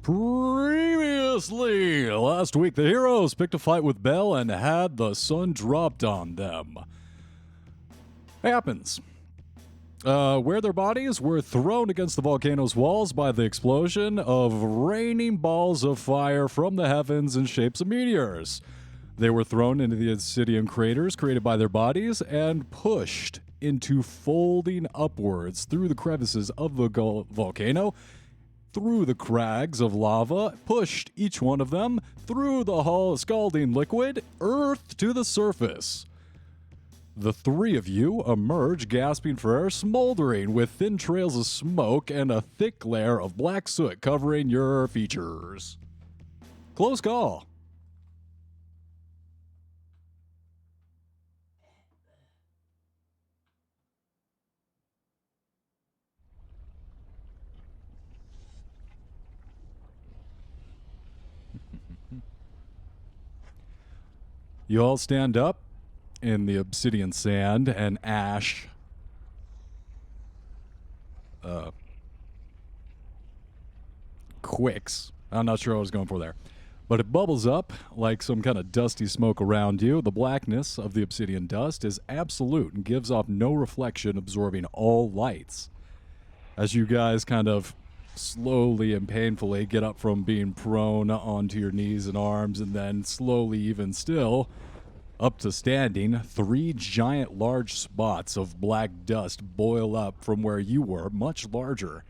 Previously, last week, the heroes picked a fight with Bell and had the sun dropped on them. Happens. Where their bodies were thrown against the volcano's walls by the explosion of raining balls of fire from the heavens in shapes of meteors. They were thrown into the obsidian craters created by their bodies and pushed into folding upwards through the crevices of the volcano, through the crags of lava, pushed each one of them through the scalding liquid, earth to the surface. The three of you emerge gasping for air, smoldering with thin trails of smoke and a thick layer of black soot covering your features. Close call. You all stand up in the obsidian sand and ash. Quicks. I'm not sure what I was going for there. But it bubbles up like some kind of dusty smoke around you. The blackness of the obsidian dust is absolute and gives off no reflection, absorbing all lights. As you guys kind of slowly and painfully get up from being prone onto your knees and arms, and then slowly, even still, up to standing, three giant large spots of black dust boil up from where you were, much larger.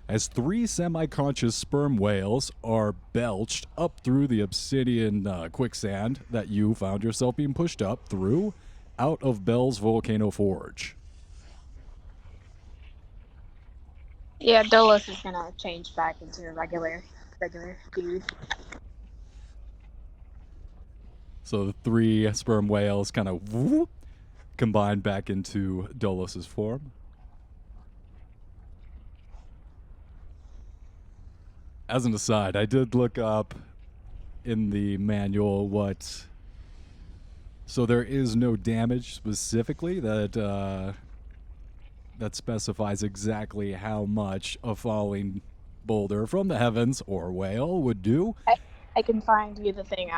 As three semi-conscious sperm whales are belched up through the obsidian quicksand that you found yourself being pushed up through, out of Bell's volcano forge. Yeah, Dolos is gonna change back into a regular dude. So the three sperm whales kind of combine back into Dolos's form. As an aside, I did look up in the manual what... So there is no damage specifically that specifies exactly how much a falling boulder from the heavens or whale would do. I can find you the thing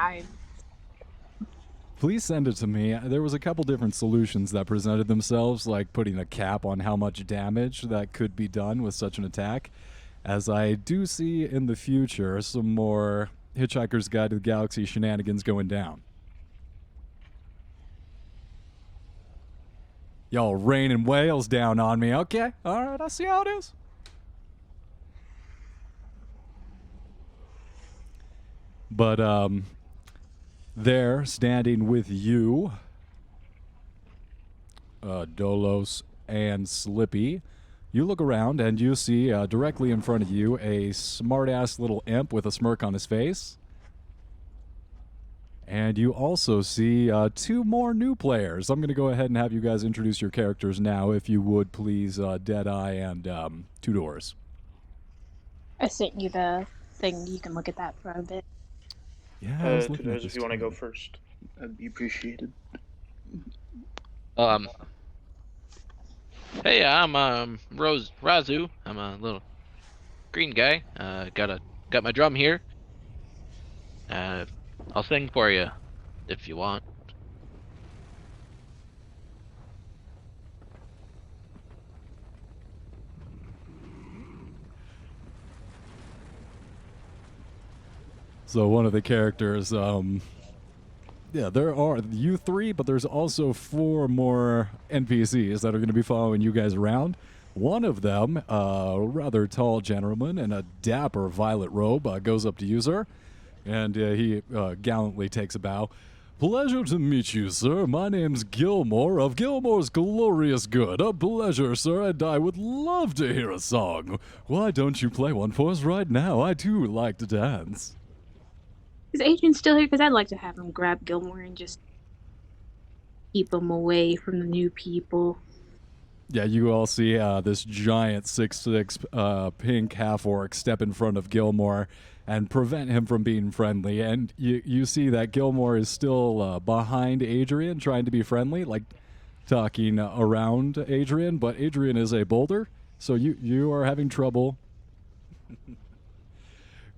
Please send it to me. There was a couple different solutions that presented themselves, like putting a cap on how much damage that could be done with such an attack, as I do see in the future some more Hitchhiker's Guide to the Galaxy shenanigans going down. Y'all raining whales down on me. Okay, all right, I see how it is. But, there, standing with you, Dolos and Slippy, you look around and you see directly in front of you a smart-ass little imp with a smirk on his face. And you also see two more new players. I'm going to go ahead and have you guys introduce your characters now, if you would, please, Deadeye and Two Doors. I sent you the thing. You can look at that for a bit. Yeah, Two Doors, if you want to go first, that'd be appreciated. Hey, I'm Razu. I'm a little green guy. Got my drum here. I'll sing for you if you want. So one of the characters, yeah, there are you three, but there's also four more NPCs that are going to be following you guys around. One of them, a rather tall gentleman in a dapper violet robe, goes up to you, sir, and he gallantly takes a bow. Pleasure to meet you, sir. My name's Gilmore of Gilmore's Glorious Good. A pleasure, sir, and I would love to hear a song. Why don't you play one for us right now? I do like to dance. Is Adrian still here? Because I'd like to have him grab Gilmore and just keep him away from the new people. Yeah, you all see this giant 6'6" pink half-orc step in front of Gilmore and prevent him from being friendly. And you see that Gilmore is still behind Adrian, trying to be friendly, like talking around Adrian, but Adrian is a boulder, so you are having trouble.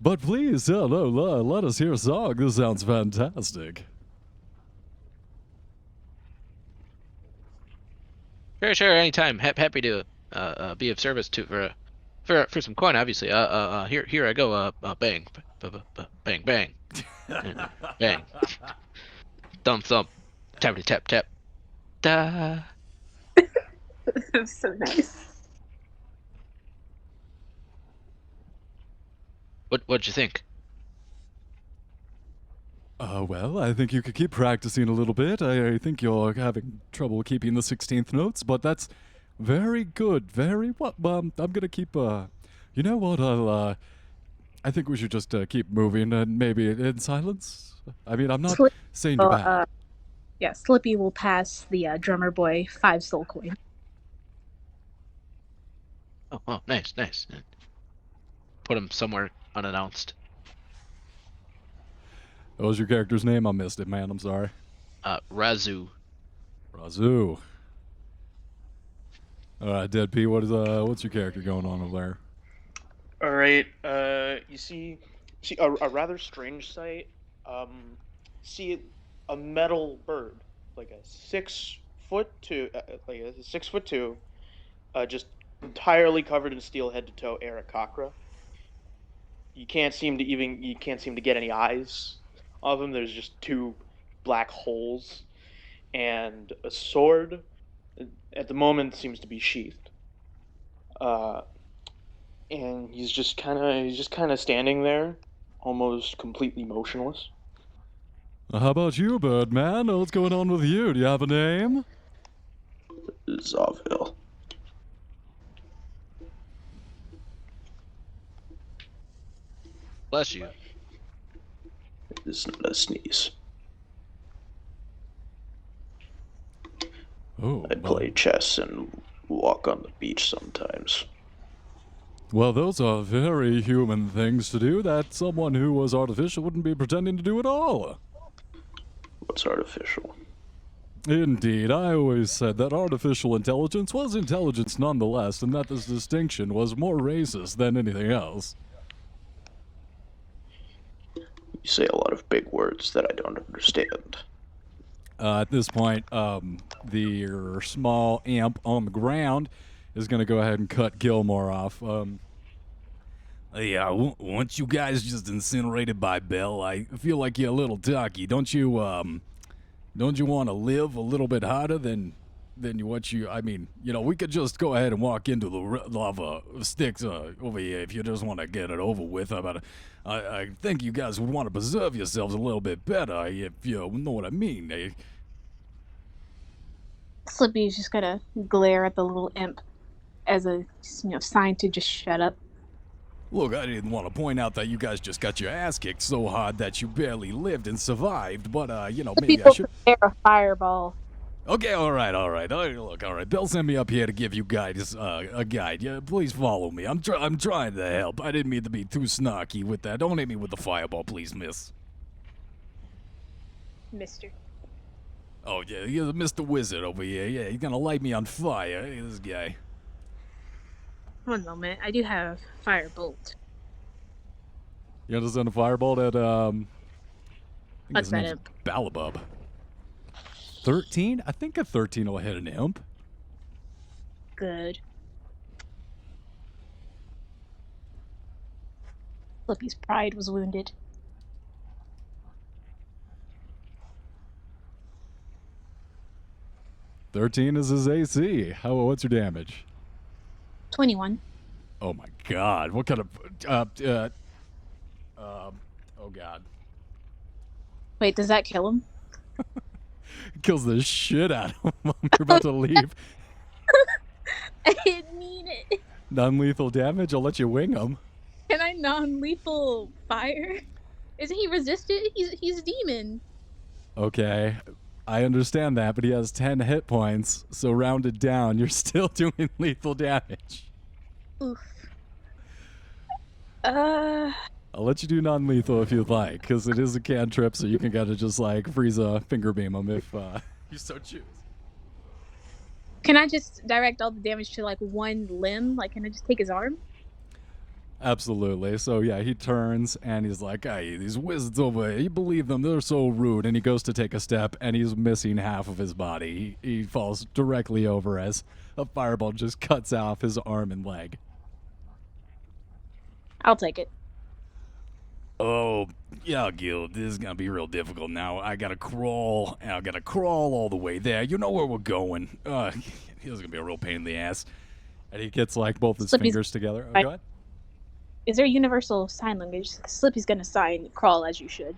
But please, let us hear a song. This sounds fantastic. Sure, anytime. Happy to be of service for some coin, obviously. Here I go. Bang, bang, bang, bang. Thump, tappity tap tap. Da. That's so nice. What'd you think? Well, I think you could keep practicing a little bit. I think you're having trouble keeping the 16th notes, but that's very good. Very well. I'm gonna keep. You know what? I think we should just keep moving and maybe in silence. I mean, I'm not saying you're bad. Yeah, Slippy will pass the drummer boy 5 soul coin. Oh, nice. Put him somewhere unannounced. What was your character's name? I missed it, man. I'm sorry. Razu. Razu. All right, Dead P. What's your character going on over there? All right. You see a rather strange sight. See a metal bird, like a 6'2", just entirely covered in steel head to toe, Aarakocra. You can't seem to get any eyes of him. There's just 2 black holes, and a sword. At the moment, seems to be sheathed. And he's just kind of standing there, almost completely motionless. How about you, Birdman? What's going on with you? Do you have a name? Zariel. Bless you. It's not a sneeze. Oh, I play chess and walk on the beach sometimes. Well, those are very human things to do that someone who was artificial wouldn't be pretending to do at all. What's artificial? Indeed, I always said that artificial intelligence was intelligence nonetheless, and that this distinction was more racist than anything else. You say a lot of big words that I don't understand. At this point, the small imp on the ground is going to go ahead and cut Gilmore off. Yeah, once you guys just incinerated by Bell, I feel like you're a little talky. Don't you want to live a little bit harder than what you... I mean, you know, we could just go ahead and walk into the lava sticks over here if you just want to get it over with. I think you guys would want to preserve yourselves a little bit better, if you know what I mean. Slippy's just gonna glare at the little imp as a sign to just shut up. Look, I didn't want to point out that you guys just got your ass kicked so hard that you barely lived and survived, but, maybe I should... prepare a fireball. Okay, all right. Look, all right. They'll send me up here to give you guys a guide. Yeah, please follow me. I'm trying to help. I didn't mean to be too snarky with that. Don't hit me with the fireball, please, miss. Mister. Oh, yeah, you're Mr. Wizard over here. Yeah, he's gonna light me on fire. Hey, this guy. One moment. I do have firebolt. You understand a firebolt at, What's that imp? Balabub. 13? I think a 13 will hit an imp. Good. Slippy's pride was wounded. $13 is his AC. What's your damage? 21. Oh my god. What kind of... oh god. Wait, does that kill him? Kills the shit out of him when you're about to leave. I didn't mean it. Non-lethal damage? I'll let you wing him. Can I non-lethal fire? Isn't he resistant? He's a demon. Okay. I understand that, but he has 10 hit points, so rounded down, you're still doing lethal damage. Oof. I'll let you do non-lethal if you'd like, because it is a cantrip, so you can kind of just like freeze a finger beam him if you so choose. Can I just direct all the damage to like one limb? Like, can I just take his arm? Absolutely. So yeah, he turns and he's like, "Hey, these wizards over here, you believe them? They're so rude." And he goes to take a step, and he's missing half of his body. He falls directly over as a fireball just cuts off his arm and leg. I'll take it. Oh, yeah, Gil, this is gonna be real difficult now. I gotta crawl all the way there. You know where we're going. This is gonna be a real pain in the ass. And he gets like both his Slippy's- fingers together. Oh, I- go ahead. Is there universal sign language? Slippy's gonna sign crawl as you should.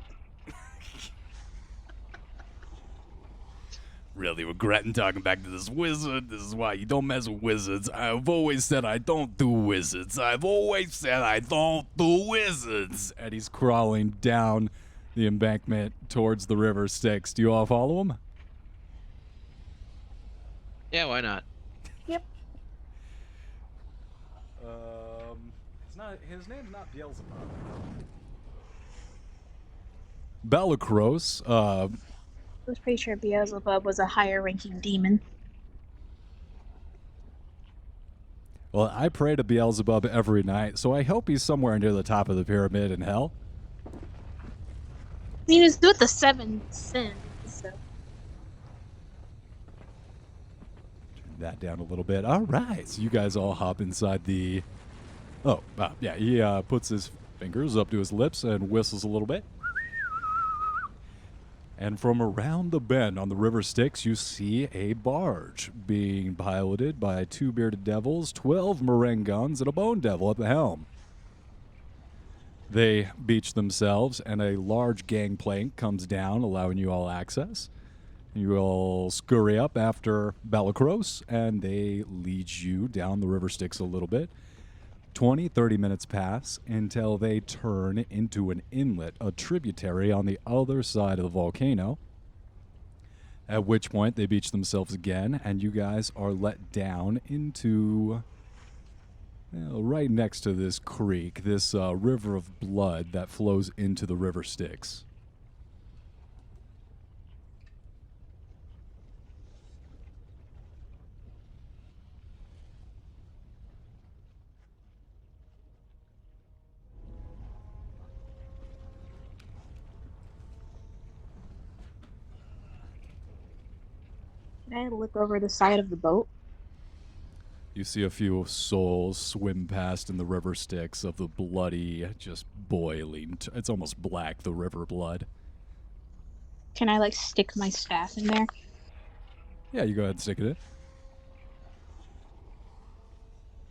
Really regretting talking back to this wizard. This is why you don't mess with wizards. I've always said I don't do wizards. I've always said I don't do wizards. And he's crawling down the embankment towards the river Styx. Do you all follow him? Yeah, why not? Yep. It's not. His name's not Beelzebub. Balakros, I was pretty sure Beelzebub was a higher ranking demon. well, I pray to Beelzebub every night, so I hope he's somewhere near the top of the pyramid in hell. He was with the 7 sins, so. Turn that down a little bit. All right, so you guys all hop inside the... Oh, yeah, he puts his fingers up to his lips and whistles a little bit. And from around the bend on the river Styx, you see a barge being piloted by 2 bearded devils, 12 merengons, and a bone devil at the helm. They beach themselves, and a large gangplank comes down, allowing you all access. You all scurry up after Balakros, and they lead you down the river Styx a little bit. 20-30 minutes pass until they turn into an inlet, a tributary on the other side of the volcano, at which point they beach themselves again, and you guys are let down into right next to this creek, this river of blood that flows into the river Styx. Can I look over the side of the boat? You see a few souls swim past in the river Styx of the bloody, just boiling. It's almost black, the river blood. Can I, like, stick my staff in there? Yeah, you go ahead and stick it in.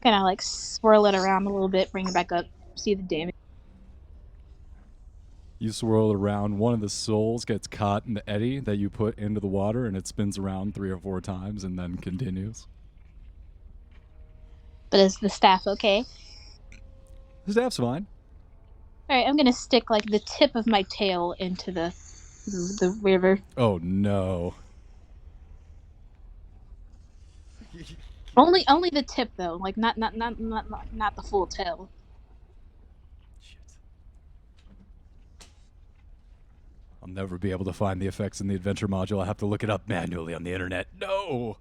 Can I, like, swirl it around a little bit, bring it back up, see the damage? You swirl it around. One of the souls gets caught in the eddy that you put into the water, and it spins around 3 or 4 times and then continues. But is the staff okay? The staff's fine. Alright, I'm gonna stick, like, the tip of my tail into the river. Oh, no. Only the tip, though. Like, not the full tail. Shit. I'll never be able to find the effects in the adventure module. I'll have to look it up manually on the internet. No!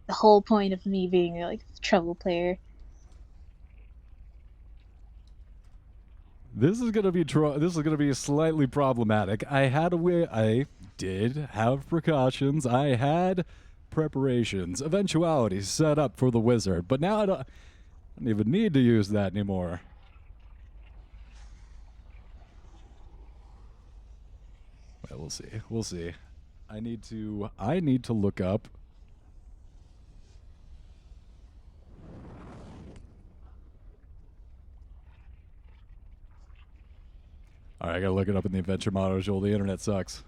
The whole point of me being, like, a trouble player. This is gonna be slightly problematic. I did have precautions. I had preparations, eventualities set up for the wizard, but now I don't even need to use that anymore. Well, we'll see. We'll see. I need to look up. All right, I gotta look it up in the adventure module. The internet sucks.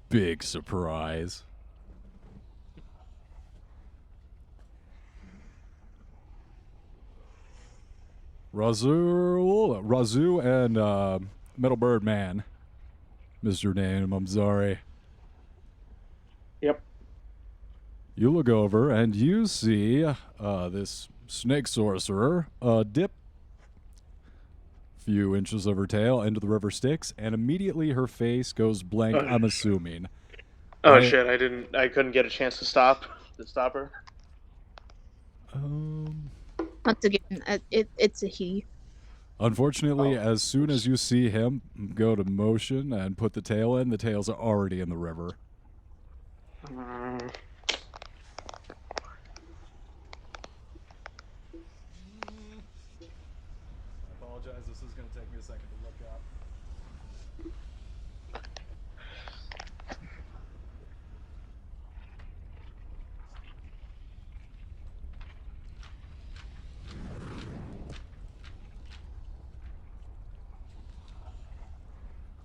Big surprise. Razu and Metal Bird Man. Missed your name, I'm sorry. Yep. You look over and you see this snake sorcerer dip a few inches of her tail into the river Styx, and immediately her face goes blank, I'm assuming. Oh shit! I couldn't get a chance to stop her. Once again, it's a he. Unfortunately, Oh, as soon as you see him go to motion and put the tail in, the tails are already in the river. Mm. I apologize, this is going to take me a second to look up.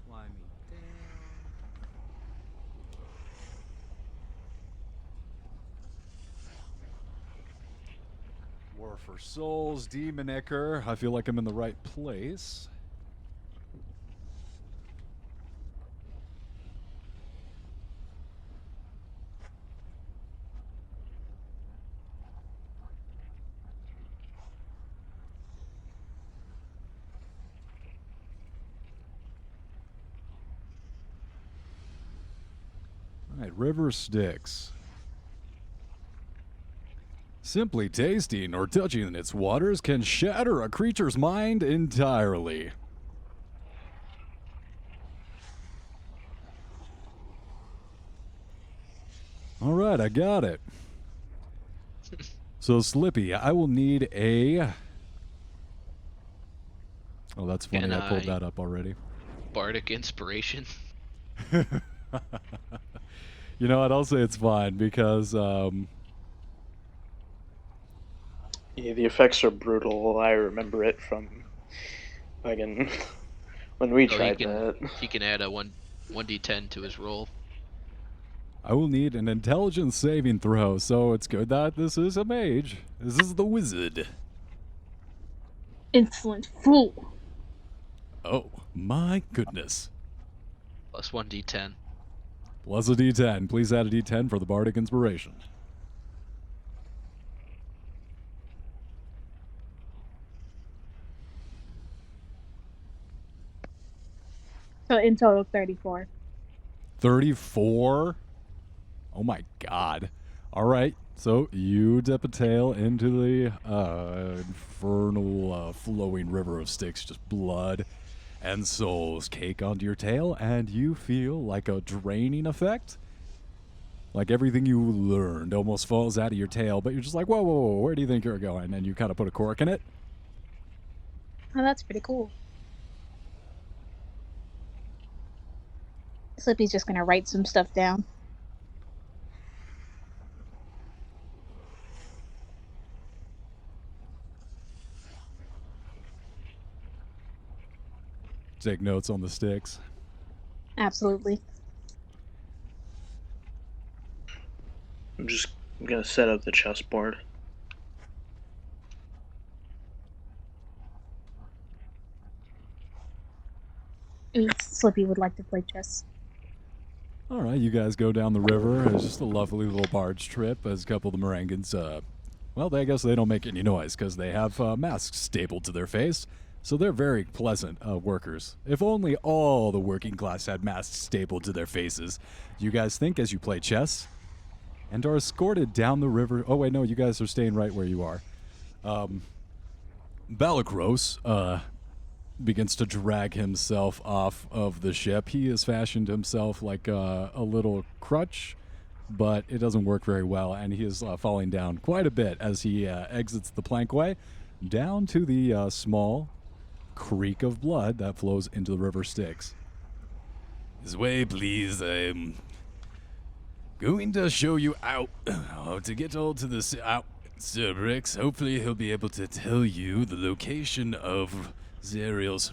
Climbing down. War for Souls, Demonicker. I feel like I'm in the right place. Alright, River Styx. Simply tasting or touching its waters can shatter a creature's mind entirely. Alright, I got it. So, Slippy, I will need a... Oh, that's funny, Can I pulled I- that up already. Bardic inspiration. You know what, I'll say it's fine, because, Yeah, the effects are brutal. I remember it from again when we tried that. He can add a 1d10 to his roll. I will need an intelligence saving throw, so it's good that this is a mage. This is the wizard. Insolent fool. Oh, my goodness. Plus 1d10. Plus a d10. Please add a d10 for the Bardic Inspiration. So in total, 34. 34? Oh my god. Alright, so you dip a tail into the infernal flowing river of Styx, just blood and souls cake onto your tail, and you feel like a draining effect. Like everything you learned almost falls out of your tail, but you're just like, whoa, whoa, whoa, where do you think you're going? And you kind of put a cork in it. Oh, that's pretty cool. Slippy's just gonna write some stuff down. Take notes on the sticks. Absolutely. I'm just gonna set up the chessboard. Slippy would like to play chess. All right, you guys go down the river. It's just a lovely little barge trip as a couple of the Marangans, well, I guess they don't make any noise because they have masks stapled to their face. So they're very pleasant workers. If only all the working class had masks stapled to their faces. You guys think as you play chess and are escorted down the river. Oh, wait, no, you guys are staying right where you are. Balakros begins to drag himself off of the ship. He has fashioned himself like a little crutch, but it doesn't work very well, and he is falling down quite a bit as he exits the plankway down to the small creek of blood that flows into the river Styx. This way, please. I'm going to show you out how to get all to this out. Sibriex, hopefully he'll be able to tell you the location of Zariel's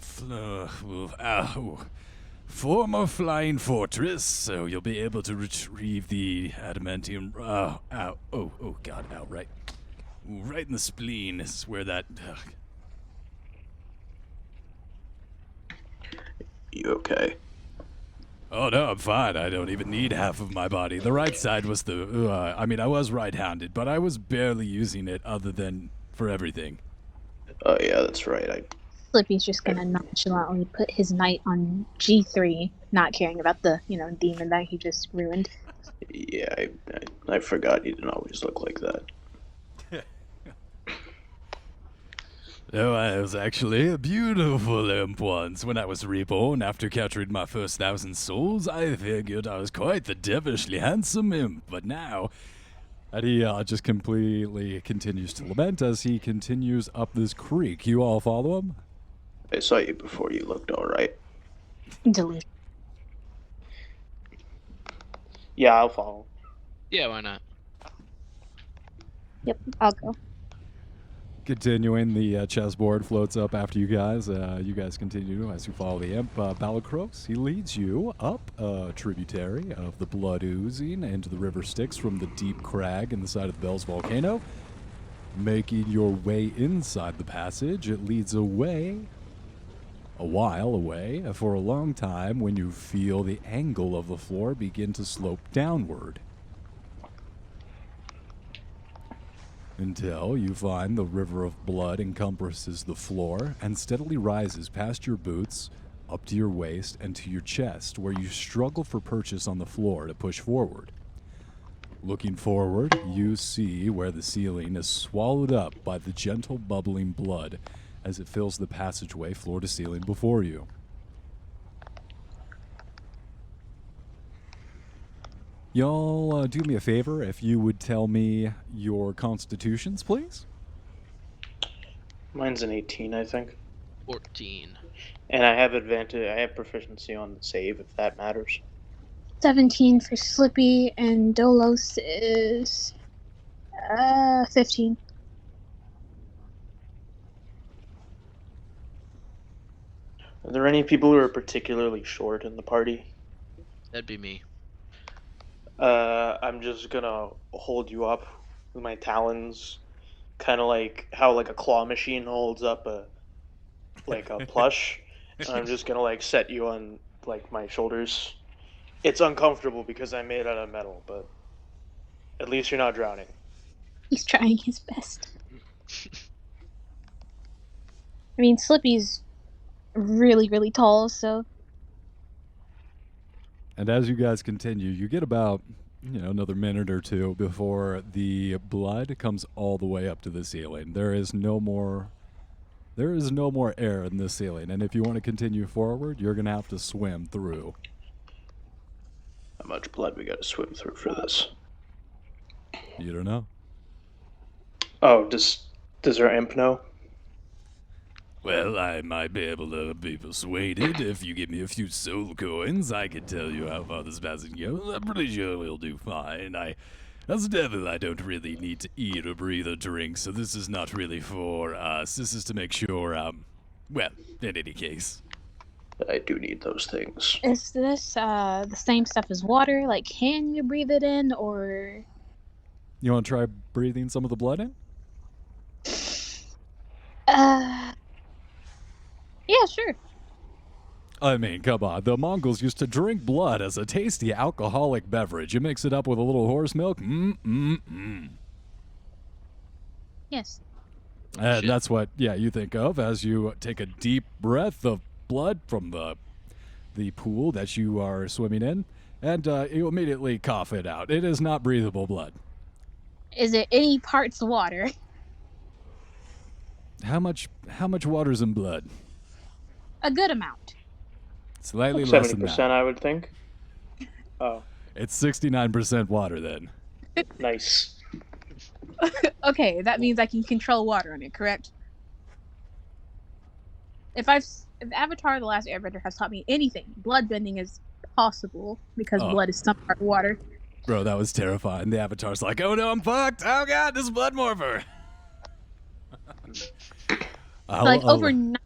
former flying fortress, so you'll be able to retrieve the adamantium. Oh god, outright. Right in the spleen is where that. You okay? Oh no, I'm fine. I don't even need half of my body. The right side was the. I was right-handed, but I was barely using it other than for everything. Oh yeah, that's right. Slippy's just gonna nonchalantly put his knight on G3, not caring about the, demon that he just ruined. Yeah, I forgot you didn't always look like that. Oh, I was actually a beautiful imp once. When I was reborn after capturing my first 1,000 souls, I figured I was quite the devilishly handsome imp, but now... And he just completely continues to lament as he continues up this creek. You all follow him? I saw you before. You looked all right. Delete. Yeah, I'll follow. Yeah, why not? Yep, I'll go. Continuing, the chessboard floats up after you guys. You guys continue as you follow the imp. Balacros, he leads you up a tributary of the blood oozing into the river Styx from the deep crag in the side of the Bells volcano. Making your way inside the passage, it leads away, a while away, for a long time when you feel the angle of the floor begin to slope downward. Until you find the river of blood encompasses the floor and steadily rises past your boots, up to your waist, and to your chest, where you struggle for purchase on the floor to push forward. Looking forward, you see where the ceiling is swallowed up by the gentle bubbling blood as it fills the passageway floor to ceiling before you. Y'all do me a favor if you would tell me your constitutions, please? Mine's an 18, I think. 14. And I have advantage. I have proficiency on the save, if that matters. 17 for Slippy, and Dolos is 15. Are there any people who are particularly short in the party? That'd be me. I'm just gonna hold you up with my talons, kind of like how like a claw machine holds up a plush. And I'm just gonna like set you on like my shoulders. It's uncomfortable because I'm made out of metal, but at least you're not drowning. He's trying his best. I mean, Slippy's really, really tall, so... And as you guys continue, you get about, another minute or two before the blood comes all the way up to the ceiling. There is no more air in this ceiling, and if you want to continue forward, you're going to have to swim through. How much blood we got to swim through for this? You don't know? Oh, does our imp know? Well, I might be able to be persuaded. If you give me a few soul coins, I can tell you how far this passage goes. I'm pretty sure we'll do fine. As a devil, I don't really need to eat or breathe or drink, so this is not really for us. This is to make sure, well, in any case. I do need those things. Is this the same stuff as water? Like, can you breathe it in, or... You want to try breathing some of the blood in? Yeah, sure. I mean, come on. The Mongols used to drink blood as a tasty alcoholic beverage. You mix it up with a little horse milk. Yes. And that's what, you think of as you take a deep breath of blood from the pool that you are swimming in, and you immediately cough it out. It is not breathable blood. Is it any parts water? How much water's in blood? A good amount. Slightly less than 70%, that. I would think. Oh, It's 69% water then. nice. Okay, that means I can control water on it, correct? If Avatar: The Last Airbender has taught me anything, bloodbending is possible because blood is some part of water. Bro, that was terrifying. The Avatar's like, oh no, I'm fucked. Oh god, this is blood morpher. Over 90%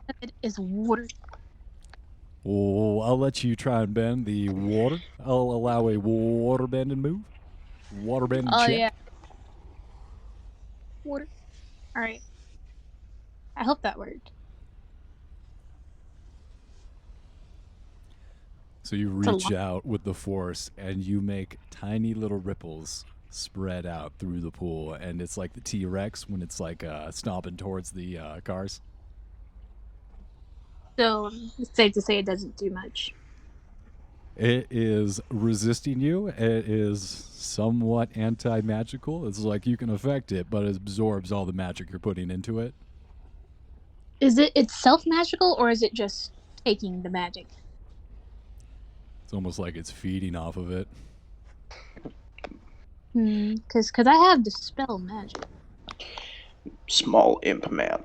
of it is water. Oh, I'll let you try and bend the water. I'll allow a water bending move. Water bending check. Oh, yeah. Water. Alright. I hope that worked. So you reach out with the force and you make tiny little ripples spread out through the pool, and it's like the T-Rex when it's like stomping towards the cars. So, it's safe to say it doesn't do much. It is resisting you. It is somewhat anti-magical. It's like you can affect it, but it absorbs all the magic you're putting into it. Is it itself magical, or is it just taking the magic? It's almost like it's feeding off of it. Cause I have dispel magic. Small imp man,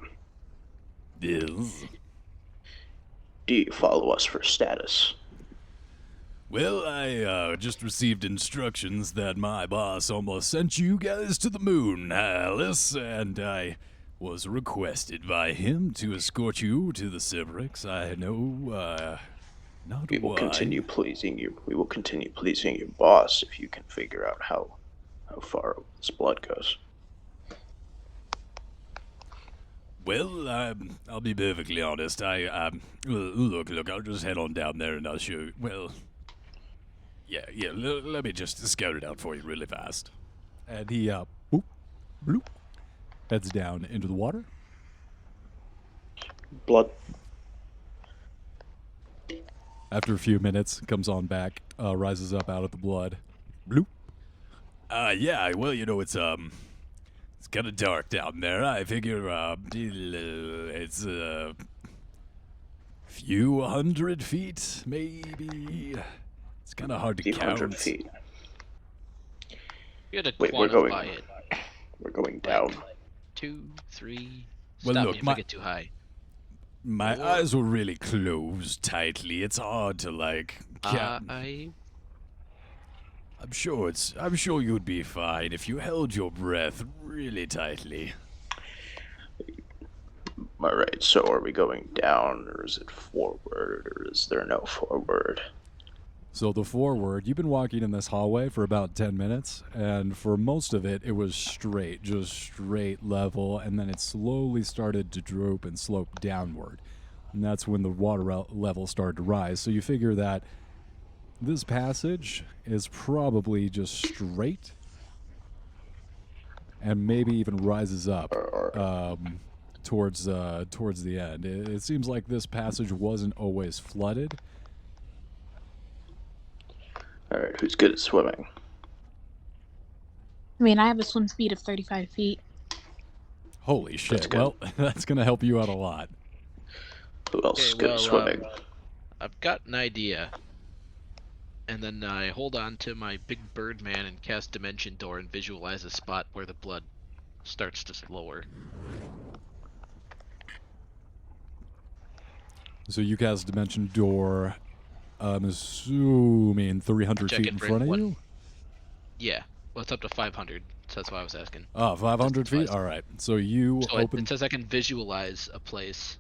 Yes. do you follow us for status? Well, I just received instructions that my boss almost sent you guys to the moon, Alice, and I was requested by him to escort you to the Sibriex. I know, not We will why. continue pleasing you. We will continue pleasing your boss if you can figure out how far this blood goes. Well, I'll be perfectly honest. Look, I'll just head on down there and I'll show you. Well, yeah, let me just scout it out for you really fast. And he, boop, bloop, heads down into the water. Blood. After a few minutes, comes on back, rises up out of the blood. Bloop. Yeah, well, it's kind of dark down there. I figure, it's a few hundred feet, maybe. It's kind of hard to Few count. 100 feet. You had to Wait, we're quantify it. We're going down. 2, 3. Well, Stop look, me if my- I get too high. My Four. eyes were really closed tightly. It's hard to count. I I'm sure you'd be fine if you held your breath really tightly. Alright, so are we going down, or is it forward, or is there no forward? So the forward, you've been walking in this hallway for about 10 minutes, and for most of it, it was straight, just straight level, and then it slowly started to droop and slope downward. And that's when the water level started to rise. So you figure that this passage is probably just straight, and maybe even rises up towards the end. It seems like this passage wasn't always flooded. Alright, who's good at swimming? I mean, I have a swim speed of 35 feet. Holy shit. good. Well, that's going to help you out a lot. Who else is good at swimming? I've got an idea. And then I hold on to my big bird man and cast Dimension Door and visualize a spot where the blood starts to lower. So you cast Dimension Door, I'm assuming 300 Check feet it in for front of what- you? Yeah, well, it's up to 500, so that's why I was asking. Oh, 500 feet? twice. All right. So you So it open... says I can visualize a place,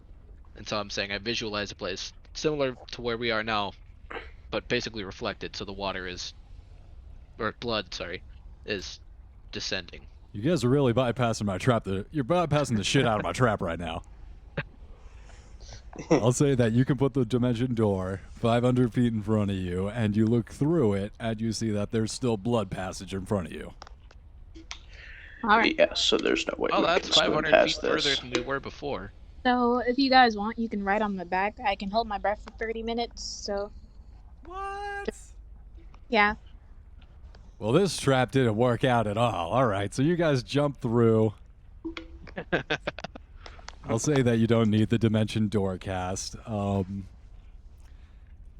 and so I'm saying I visualize a place similar to where we are now, but basically reflected, so the water is, or blood, sorry, is descending. You guys are really bypassing my trap. You're bypassing the shit out of my trap right now. I'll say that you can put the Dimension Door 500 feet in front of you, and you look through it, and you see that there's still blood passage in front of you. All right. Yeah, so there's no way Oh, we that's can swim 500 feet past further this. than we were before. So if you guys want, you can ride on my back. I can hold my breath for 30 minutes. So What? yeah. Well, this trap didn't work out at all. All right, so you guys jump through. I'll say that you don't need the Dimension Door cast.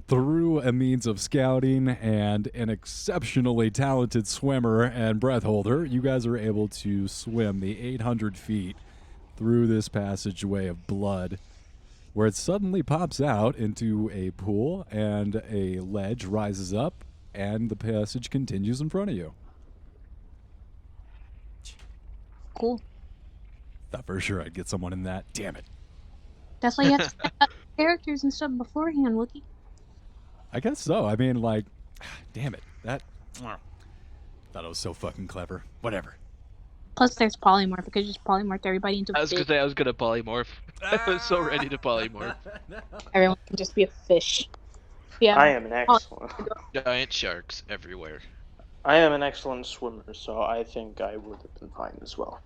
Through a means of scouting and an exceptionally talented swimmer and breath holder, you guys are able to swim the 800 feet through this passageway of blood, where it suddenly pops out into a pool, and a ledge rises up, and the passage continues in front of you. Cool. Thought for sure I'd get someone in that. Damn it. That's why you have to set up characters and stuff beforehand, Wookie. I guess so. I mean, like, damn it. That. Thought it was so fucking clever. Whatever. Plus, there's polymorph. I could just polymorph everybody into I was fish. gonna say I was gonna polymorph. I was so ready to polymorph. Everyone can just be a fish. Yeah. I am an excellent. Giant sharks everywhere. I am an excellent swimmer, so I think I would have been fine as well.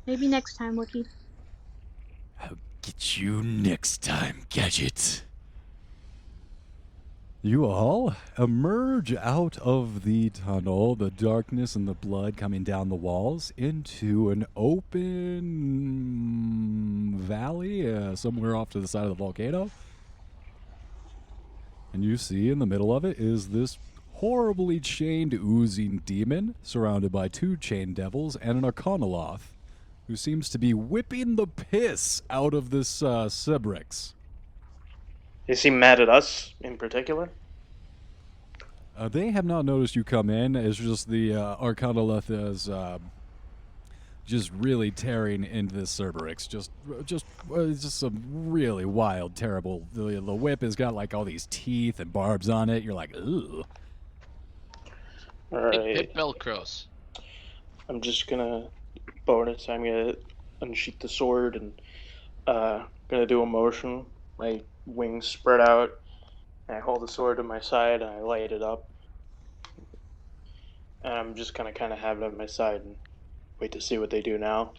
Maybe next time, Wookie. Get you next time, Gadget. You all emerge out of the tunnel, the darkness and the blood coming down the walls, into an open valley somewhere off to the side of the volcano. And you see in the middle of it is this horribly chained, oozing demon surrounded by 2 chained devils and an Arcanoloth who seems to be whipping the piss out of this Sibriex. They seem mad at us in particular. They have not noticed you come in. It's just the Arcanoloth is just really tearing into this Sibriex. Just some really wild, terrible. The whip has got like all these teeth and barbs on it. You're like, ooh. All right. Hit Velcros. I'm just gonna bonus. I'm gonna unsheath the sword and gonna do a motion. My wings spread out. And I hold the sword to my side and I light it up. And I'm just gonna kind of have it at my side and wait to see what they do now.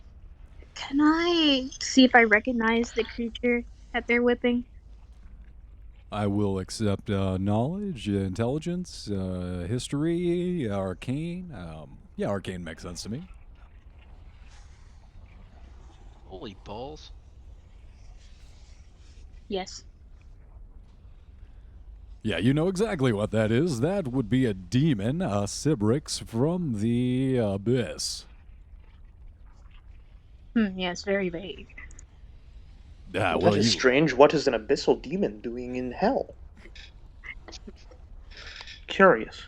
Can I see if I recognize the creature that they're whipping? I will accept knowledge, intelligence, history, arcane. Yeah, arcane makes sense to me. Holy balls. Yes. Yeah, you know exactly what that is. That would be a demon, a Sibriex from the abyss. Yes, very vague. Ah, That is strange. What is an abyssal demon doing in hell? Curious.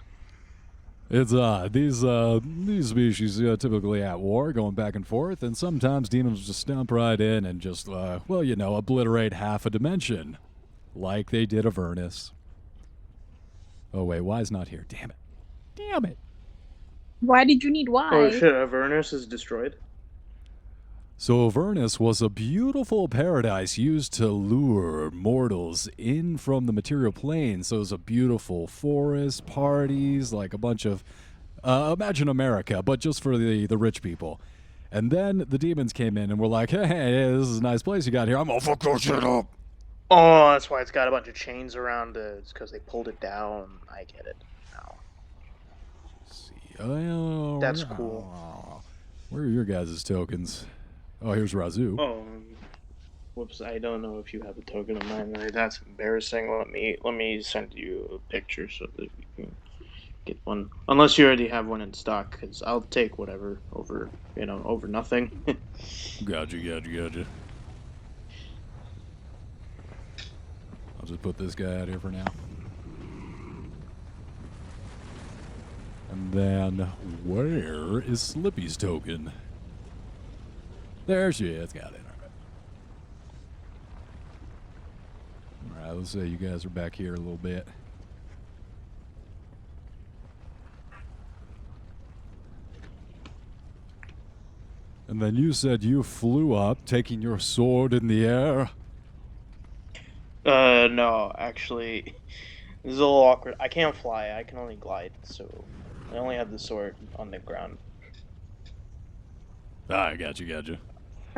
It's these species typically at war, going back and forth, and sometimes demons just stomp right in and just well, you know, obliterate half a dimension, like they did Avernus. Oh wait, Y's not here. Damn it! Damn it! Why did you need Y? Oh shit! Avernus is destroyed. So Avernus was a beautiful paradise used to lure mortals in from the material plane. So it was a beautiful forest, parties, like a bunch of, imagine America, but just for the rich people. And then the demons came in and were like, hey, this is a nice place you got here. I'm gonna fuck your shit up. Oh, that's why it's got a bunch of chains around it. It's because they pulled it down. I get it now. See, That's cool. Where are your guys' tokens? Oh, here's Razoo. Oh, whoops! I don't know if you have a token of mine. That's embarrassing. Let me send you a picture so that you can get one. Unless you already have one in stock, because I'll take whatever over nothing. Gotcha. I'll just put this guy out here for now. And then, where is Slippy's token? There she is. Got it. All right, let's say you guys are back here a little bit. And then you said you flew up, taking your sword in the air. No, actually, this is a little awkward. I can't fly. I can only glide, so I only have the sword on the ground. Ah, gotcha.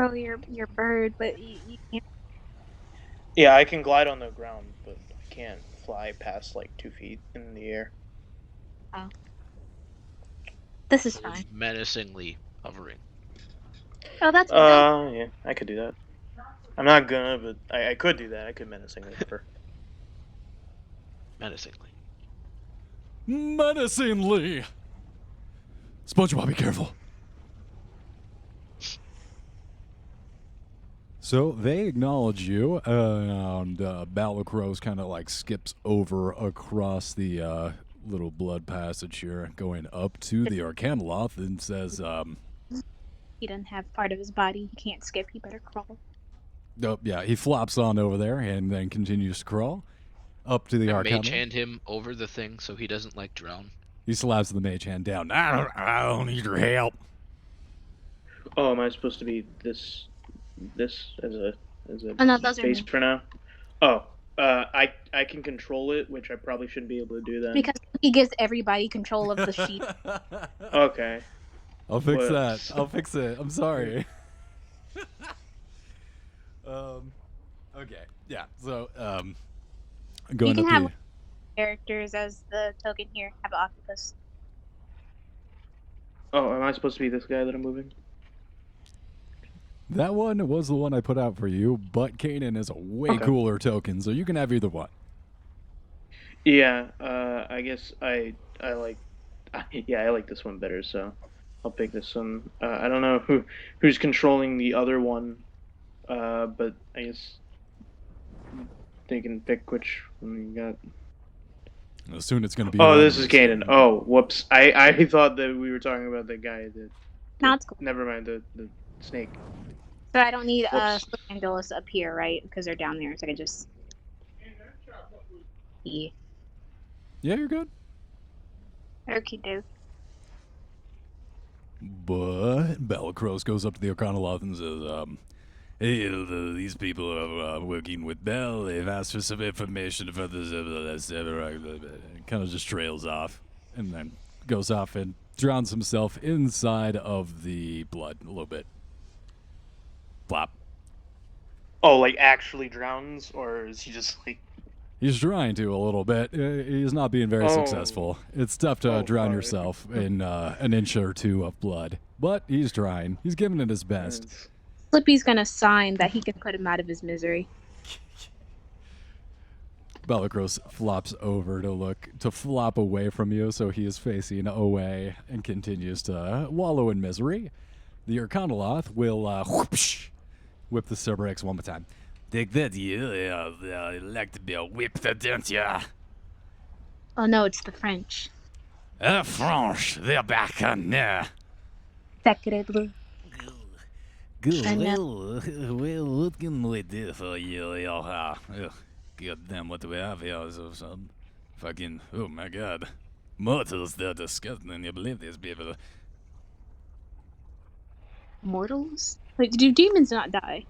Oh, you're bird, but you can't. Yeah, I can glide on the ground, but I can't fly past like 2 feet in the air. Oh. This is fine. Menacingly hovering. Oh, that's fine. Yeah, I could do that. I'm not gonna, but I could do that. I could menacingly hover. Menacingly. Menacingly! SpongeBob, be careful. So they acknowledge you, and Balacrose kind of like skips over across the little blood passage here, going up to the Arcanoloth and says, He doesn't have part of his body. He can't skip. He better crawl. oh, yeah, he flops on over there and then continues to crawl up to the Mage Arcanoloth. hand him over the thing so he doesn't like drown. He slaps the mage hand down. I don't need your help. Oh, am I supposed to be this as a Oh, no, those are base me. for now? Oh, I can control it, which I probably shouldn't be able to do then. Because he gives everybody control of the sheep. Okay. I'll fix What? that. I'll fix it. I'm sorry. Okay. Yeah. So, You going can up have the. characters as the token here. Have an octopus. Oh, am I supposed to be this guy that I'm moving? That one was the one I put out for you, but Kanan is a way Okay. cooler token, so you can have either one. Yeah. I guess I like. Yeah, I like this one better. So I'll pick this one. I don't know who's controlling the other one. But I guess they can pick which one you got. Soon it's going to be Oh, one this of is these. Kanan. Oh, whoops. I thought that we were talking about the guy that. No, it's cool. Never mind the snake. So I don't need Whoops. Angelos up here, right? Because they're down there, so I can just. Yeah. Yeah, you're good. Okie doke. But Bellicros goes up to the Arcanoloth and says, hey, these people are working with Bell. They've asked for some information for this. Kind of just trails off and then goes off and drowns himself inside of the blood a little bit. Flop. Oh, like actually drowns, or is he just like? He's trying to a little bit. He's not being very Oh. successful. It's tough to Oh, drown sorry. yourself in an inch or two of blood. But he's trying. He's giving it his best. Slippy's gonna sign that he can put him out of his misery. Bellicros flops over to flop away from you, so he is facing away and continues to wallow in misery. The Arcanoloth will whip the Sibriex one more time. Take that, you. Like to be a whipped, don't ya? Oh no, it's the French. French, they're back on there. Sacre-bleu. Good. I Well, what can we do for you? God damn, what do we have here? Some fucking, oh my god. Mortals, they're disgusting, and you believe these people. Mortals? Wait, do demons not die?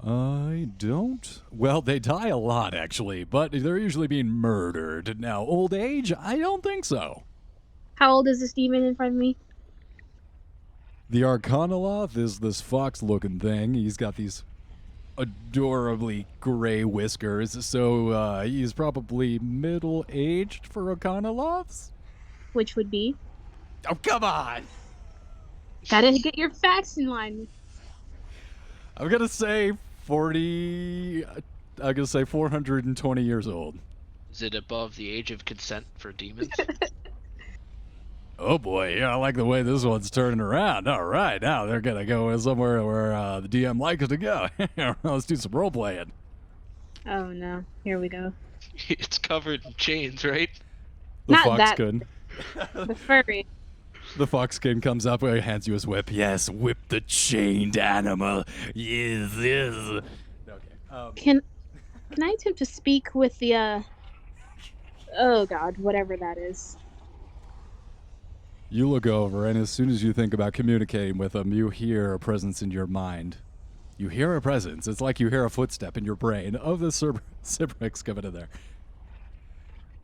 I don't. Well, they die a lot, actually, but they're usually being murdered. Now, old age? I don't think so. How old is this demon in front of me? The Arcanoloth is this fox-looking thing. He's got these adorably gray whiskers, so he's probably middle-aged for Arcanoloths? Which would be? Oh, come on! Gotta get your facts in line. I'm gonna say 40... I'm gonna say 420 years old. Is it above the age of consent for demons? Oh boy, yeah, I like the way this one's turning around. All right, now they're gonna go somewhere where the DM likes to go. Let's do some role playing. Oh no, here we go. It's covered in chains, right? The Not that- foxkin. The furry. The foxkin comes up and hands you his whip. Yes, whip the chained animal. Yes, yes. Okay. Can I attempt to speak with the oh god, whatever that is. You look over, and as soon as you think about communicating with them, you hear a presence in your mind. You hear a presence. It's like you hear a footstep in your brain of the Sibriex coming in there.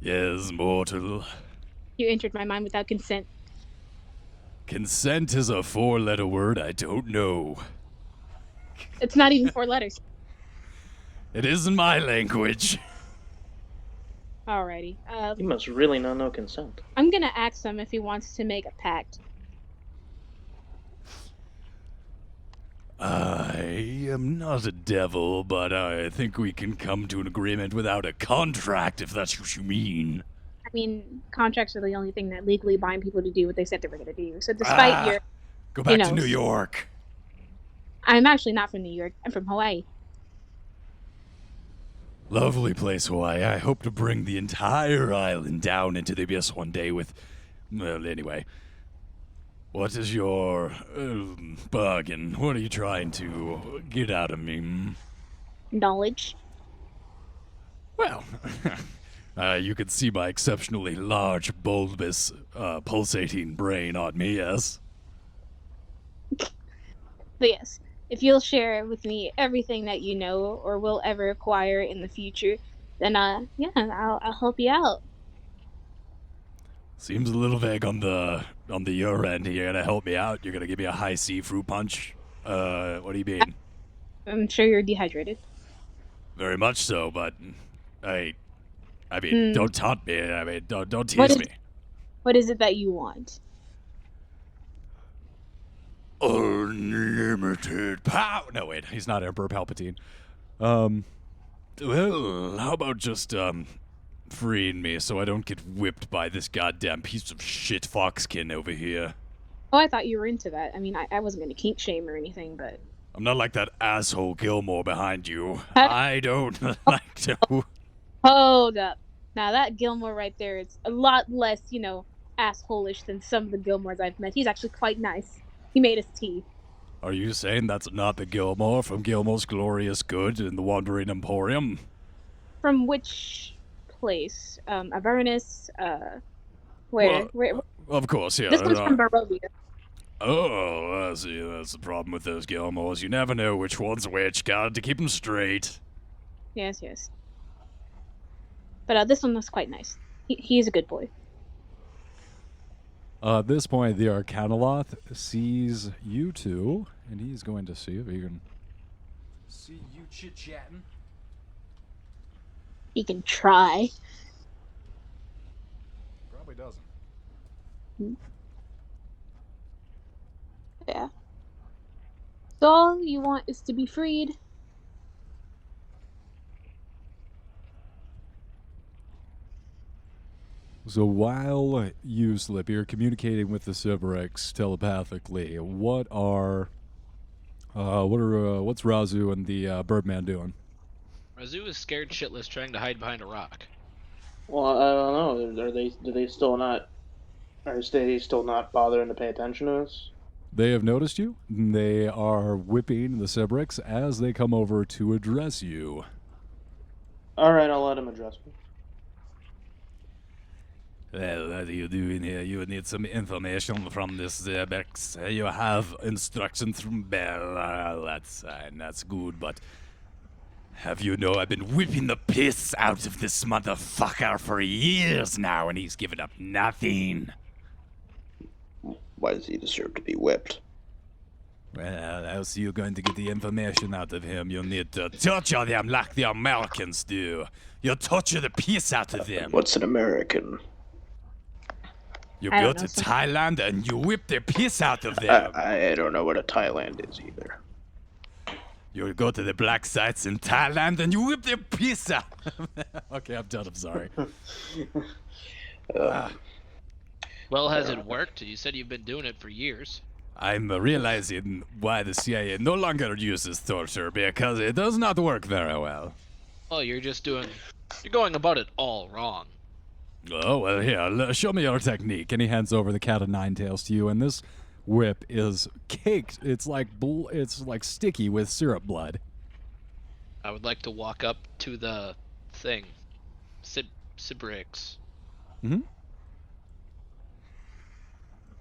Yes, mortal. You entered my mind without consent. Consent is a four-letter word I don't know. It's not even 4 letters. It isn't my language. Alrighty. You must really not know consent. I'm gonna ask him if he wants to make a pact. I am not a devil, but I think we can come to an agreement without a contract, if that's what you mean. I mean, contracts are the only thing that legally bind people to do what they said they were gonna do. So despite your... Go back to know. New York. I'm actually not from New York. I'm from Hawaii. Lovely place, Hawaii. I hope to bring the entire island down into the abyss one day with... Well, anyway. What is your bargain? What are you trying to get out of me? Knowledge. Well, you can see my exceptionally large, bulbous, pulsating brain on me, yes? But yes, if you'll share with me everything that you know or will ever acquire in the future, then yeah, I'll help you out. Seems a little vague on the your end. You're gonna help me out. You're gonna give me a high C fruit punch. What do you mean? I'm sure you're dehydrated. Very much so, but I mean, don't taunt me. I mean, don't tease me. What is it that you want? Unlimited power. No, wait, he's not Emperor Palpatine. Well, how about just freeing me so I don't get whipped by this goddamn piece of shit foxkin over here? Oh, I thought you were into that. I mean, I wasn't going to kink shame or anything, but... I'm not like that asshole Gilmore behind you. I don't like to... Hold up. Now, that Gilmore right there is a lot less, assholish than some of the Gilmores I've met. He's actually quite nice. He made us tea. Are you saying that's not the Gilmore from Gilmore's Glorious Good in the Wandering Emporium? From which place? Avernus? Where? Of course, yeah. This one's from Barovia. Oh, I see. That's the problem with those Gilmores. You never know which one's which. Got to keep them straight. Yes. But this one was quite nice. He's a good boy. At this point, the Arcanoloth sees you two, and he's going to see if he can see you chit-chatting. He can try. Probably doesn't. Yeah. So all you want is to be freed. So while you, Slip, you're communicating with the Sibriex telepathically, what's Razu and the Birdman doing? Razu is scared shitless, trying to hide behind a rock. Well, I don't know. Are they still not bothering to pay attention to us? They have noticed you. They are whipping the Sibriex as they come over to address you. All right, I'll let him address me. Well, what are you doing here? You need some information from this Sibriex. You have instructions from Bell. That's fine. That's good, but have you know I've been whipping the piss out of this motherfucker for years now, and he's given up nothing. Why does he deserve to be whipped? Well, how's you going to get the information out of him? You'll need to torture them like the Americans do. You torture the piss out of them. What's an American? You go to Thailand and you whip the piss out of them. I don't know what a Thailand is either. You go to the black sites in Thailand and you whip their piss out. Okay, I'm done. I'm sorry. Well, has it worked? You said you've been doing it for years. I'm realizing why the CIA no longer uses torture, because it does not work very well. Oh, you're going about it all wrong. Oh, well, here, show me your technique. And he hands over the cat of nine tails to you, and this whip is caked. It's like sticky with syrup blood. I would like to walk up to the thing. Sibriex. Mm-hmm.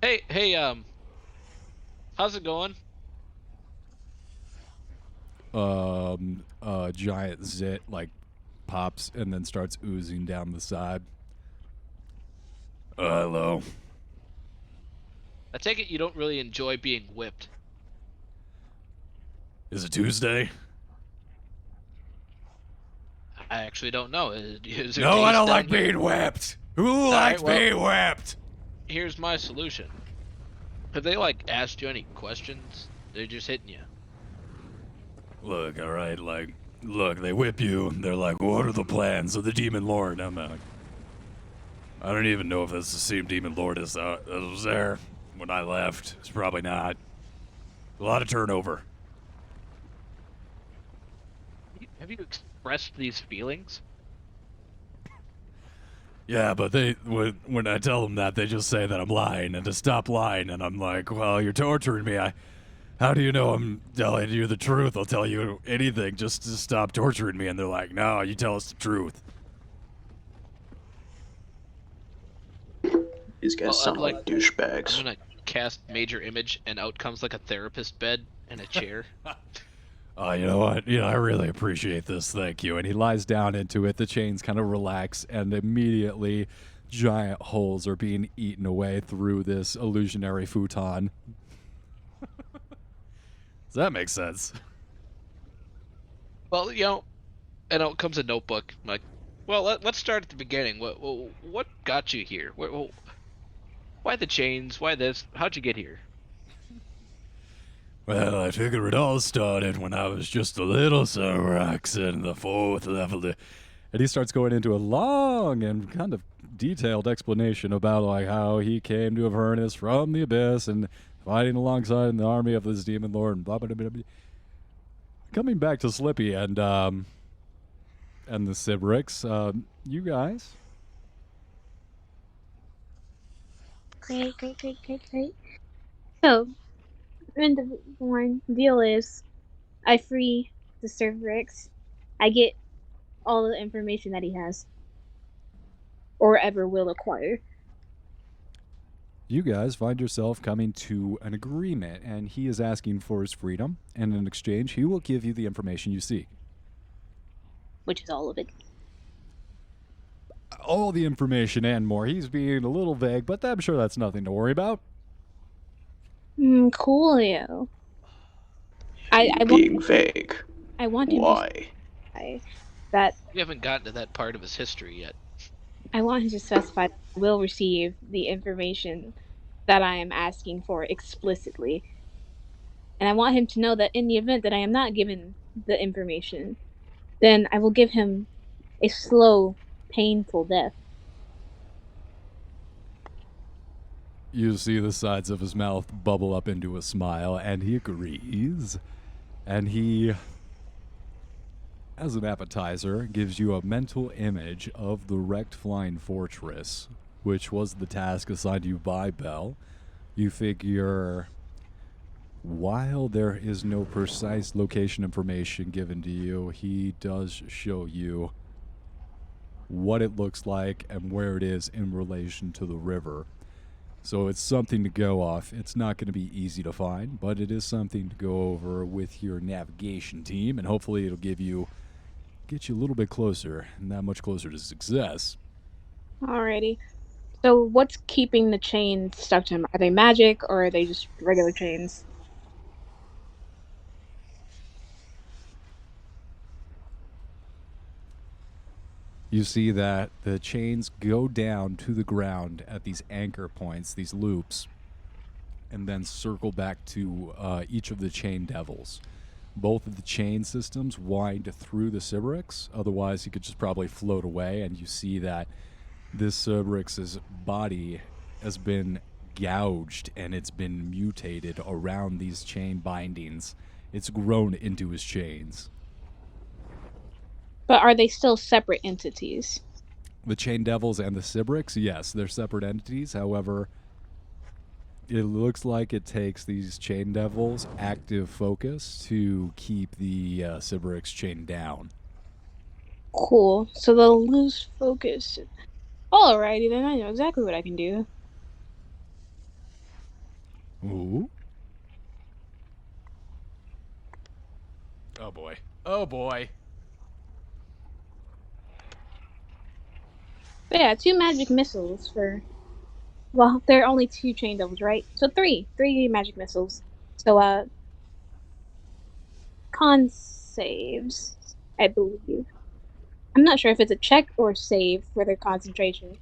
Hey, how's it going? A giant zit, pops and then starts oozing down the side. Hello. I take it you don't really enjoy being whipped. Is it Tuesday? I actually don't know. Is there No, I days don't down like here? being whipped. Who likes being whipped? Here's my solution. Have they asked you any questions? They're just hitting you. Look, all right, look, they whip you. They're like, what are the plans of the Demon Lord? I'm like, I don't even know if that's the same Demon Lord as was there when I left. It's probably not. A lot of turnover. Have you expressed these feelings? Yeah, but when I tell them that, they just say that I'm lying and to stop lying, and I'm like, well, you're torturing me. How do you know I'm telling you the truth? I'll tell you anything just to stop torturing me. And they're like, no, you tell us the truth. These guys sound like douchebags. I'm gonna cast Major Image, and out comes a therapist bed and a chair. Oh, you know what? I really appreciate this. Thank you. And he lies down into it. The chains kind of relax, and immediately giant holes are being eaten away through this illusionary futon. Does that make sense? Well, and out comes a notebook. I'm like, well, let's start at the beginning. What got you here? Why the chains? Why this? How'd you get here? Well, I figure it all started when I was just a little Sibriex in the 4th level. And he starts going into a long and kind of detailed explanation about like how he came to Avernus from the Abyss and fighting alongside the army of this demon lord and blah blah blah blah. Coming back to Slippy and the Sibriex, you guys. Great. So, the one deal is, I free the Sibriex. I get all the information that he has, or ever will acquire. You guys find yourself coming to an agreement, and he is asking for his freedom, and in exchange, he will give you the information you seek. Which is all of it. All the information and more. He's being a little vague, but I'm sure that's nothing to worry about. Coolio. Being vague. I want him Why? to that We haven't gotten to that part of his history yet. I want him to specify that I will receive the information that I am asking for explicitly. And I want him to know that in the event that I am not given the information, then I will give him a slow, painful death. You see the sides of his mouth bubble up into a smile, and he agrees. And he, as an appetizer, gives you a mental image of the wrecked flying fortress, which was the task assigned to you by Bell. You figure, while there is no precise location information given to you, he does show you what it looks like and where it is in relation to the river. So it's something to go off. It's not going to be easy to find, but it is something to go over with your navigation team, and hopefully it'll get you a little bit closer, and that much closer to success. Alrighty. So what's keeping the chains stuck to him? Are they magic, or are they just regular chains? You see that the chains go down to the ground at these anchor points, these loops, and then circle back to each of the chain devils. Both of the chain systems wind through the Sibriex, otherwise he could just probably float away, and you see that this Sibrix's body has been gouged and it's been mutated around these chain bindings. It's grown into his chains. But are they still separate entities? The chain devils and the Sibriex, yes, they're separate entities. However, it looks like it takes these chain devils active focus to keep the Sibriex chained down. Cool. So they'll lose focus. Alrighty, then I know exactly what I can do. Ooh. Oh boy. Oh boy. But yeah, 2 magic missiles for... Well, there are only 2 chain devils, right? So 3 magic missiles. So, con saves, I believe. I'm not sure if it's a check or save for their concentration.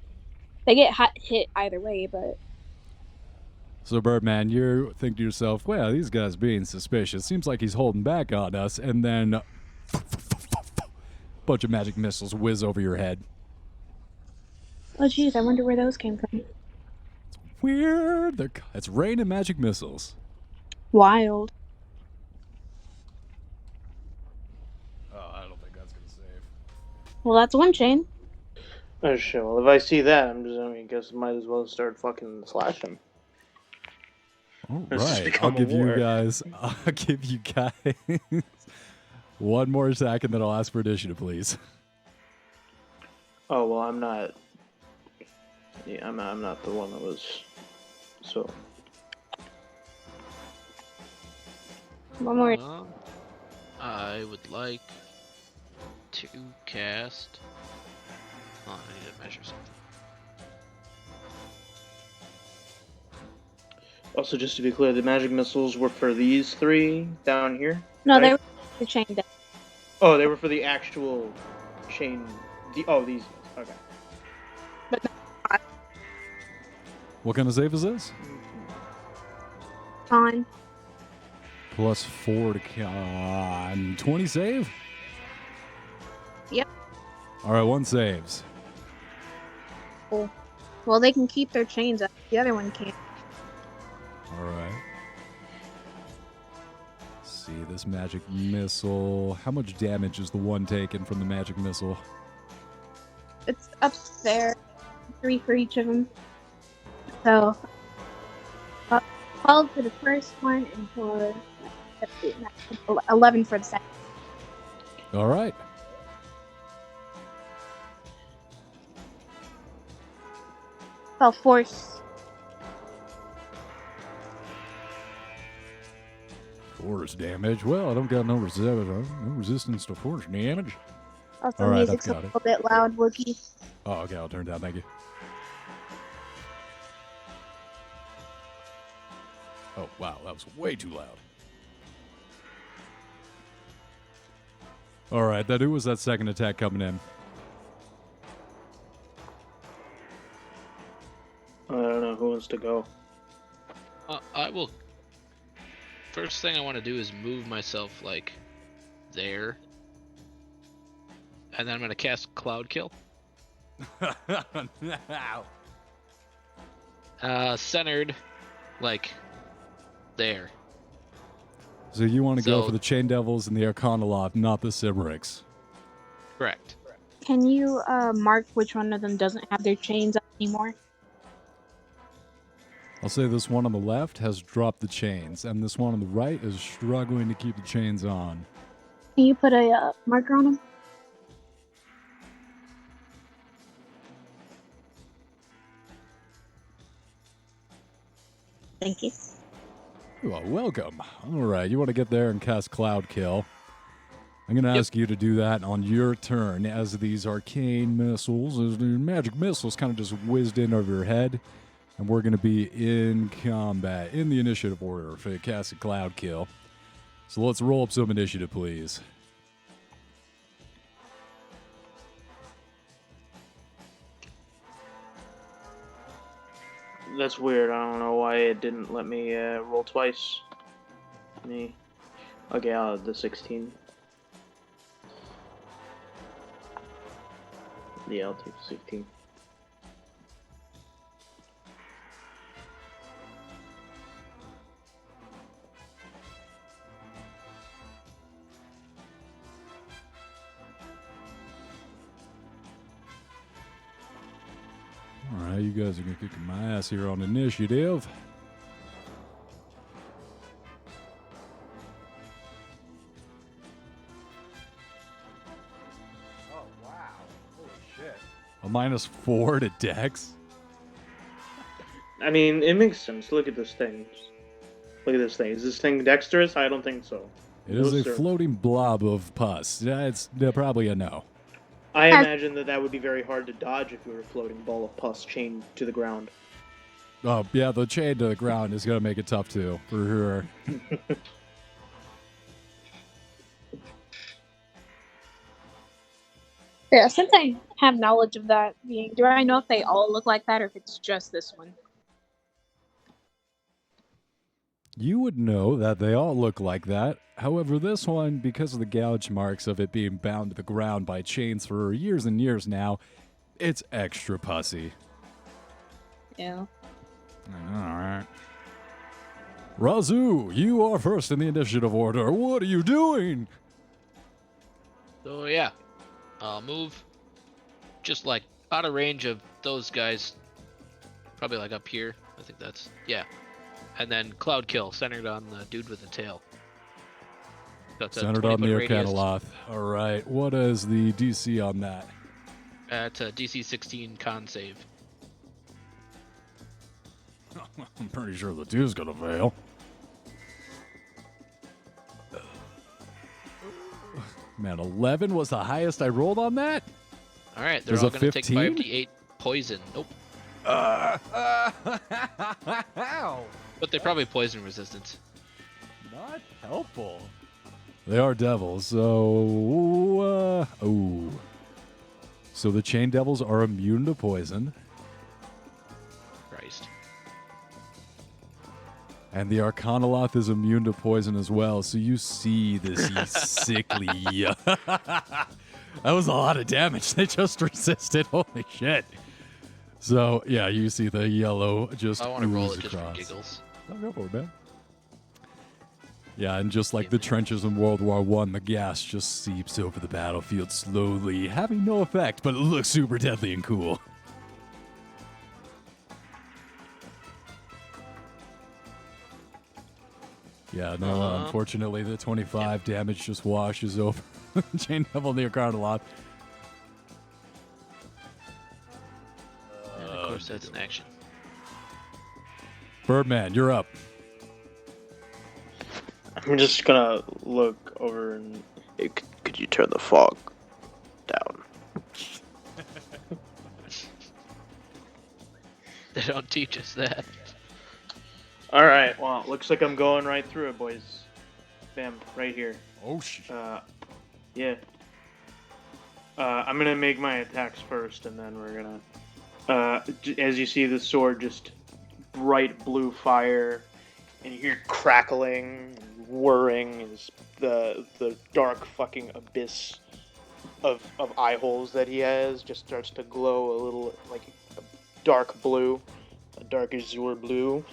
They get hit either way, but... So, Birdman, you think to yourself, well, these guys being suspicious. Seems like he's holding back on us. And then... bunch of magic missiles whiz over your head. Oh, jeez, I wonder where those came from. Weird. It's rain and magic missiles. Wild. Oh, I don't think that's going to save. Well, that's 1 chain. Oh shit, well if I see that, I guess I might as well start fucking slashing. All This has right. become I'll give a war. you guys one more attack, and then I'll ask for initiative, please. Oh well, I'm not. Yeah, I'm not the one that was. So. One more. I would like to cast. Oh, I need to measure something. Also, just to be clear, the magic missiles were for these 3 down here. No, right? they were the chain devils. Oh, they were for the actual chain. These. Okay. But not What kind of save is this? on. Plus 4 to con. 20 save? Yep. All right, 1 saves. Cool. Well, they can keep their chains up. The other one can't. All right. Let's see, this magic missile. How much damage is the one taken from the magic missile? It's up there. 3 for each of them. So, 12 for the first one and for 11 for the second. All right. So force. Force damage. Well, I don't got no resistance to force damage. Also, All right, music's I've a got it. little bit loud, Wookie. Oh, okay, I'll turn it down. Thank you. Oh, wow, that was way too loud. All right, who was that second attack coming in? I don't know who wants to go. I will. First thing I want to do is move myself like there, and then I'm gonna cast Cloud Kill. Centered, like there. So you want to go So- for the Chain Devils and the Arcanoloth, not the Sibriex. Correct. Can you mark which one of them doesn't have their chains up anymore? I'll say this one on the left has dropped the chains, and this one on the right is struggling to keep the chains on. Can you put a marker on them? Thank you. You are welcome. All right, you want to get there and cast Cloud Kill. I'm going to ask you to do that on your turn as these arcane missiles, as the magic missiles kind of just whizzed in over your head. And we're going to be in combat in the initiative order for the casted Cloud Kill. So let's roll up some initiative, please. That's weird. I don't know why it didn't let me roll twice. Okay, I'll have the 16. Yeah, I'll take the 16. All right, you guys are going to kick my ass here on initiative. Oh, wow. Holy shit. A -4 to Dex. I mean, it makes sense. Look at this thing. Look at this thing. Is this thing dexterous? I don't think so. It is No, a sir. floating blob of pus. It's probably a no. I imagine that would be very hard to dodge if you were a floating ball of pus chained to the ground. Oh, yeah, the chain to the ground is going to make it tough, too, for sure. Yeah, since I have knowledge of that being, do I know if they all look like that or if it's just this one? You would know that they all look like that. However, this one, because of the gouge marks of it being bound to the ground by chains for years and years now, it's extra pussy. Yeah. All right. Razu, you are first in the initiative order. What are you doing? So yeah, I'll move just like out of range of those guys. Probably like up here. I think that's yeah. And then Cloud Kill centered on the dude with the tail. So it's a Centered on the 20-foot radius. Arcanoloth. All right. What is the DC on that? It's a DC 16 con save. I'm pretty sure the 2's going to fail. Man, 11 was the highest I rolled on that? All right, they're There's all a going to take 15? 5d8 poison. Nope. Ow! But they're probably poison resistant. Not helpful. They are devils, so... So the chain devils are immune to poison, Christ. and the Arcanoloth is immune to poison as well, so you see this sickly... that was a lot of damage. They just resisted. Holy shit. So, yeah, you see the yellow just I want to roll ooze it just for across. giggles. Oh, go for it, man. Yeah, and just like the trenches in World War I, the gas just seeps over the battlefield slowly, having no effect, but it looks super deadly and cool. Yeah, no, unfortunately, the 25 damage just washes over Chain Devil near Cardelot. And of course, that's an action. Birdman, you're up. I'm just gonna look over and could you turn the fog down? They don't teach us that. All right. Well, looks like I'm going right through it, boys. Bam, right here. Oh, shit. Yeah. I'm gonna make my attacks first, and then we're gonna. As you see, the sword just bright blue fire, and you hear crackling, and whirring, as the dark fucking abyss of eye holes that he has just starts to glow a little like a dark blue, a dark azure blue.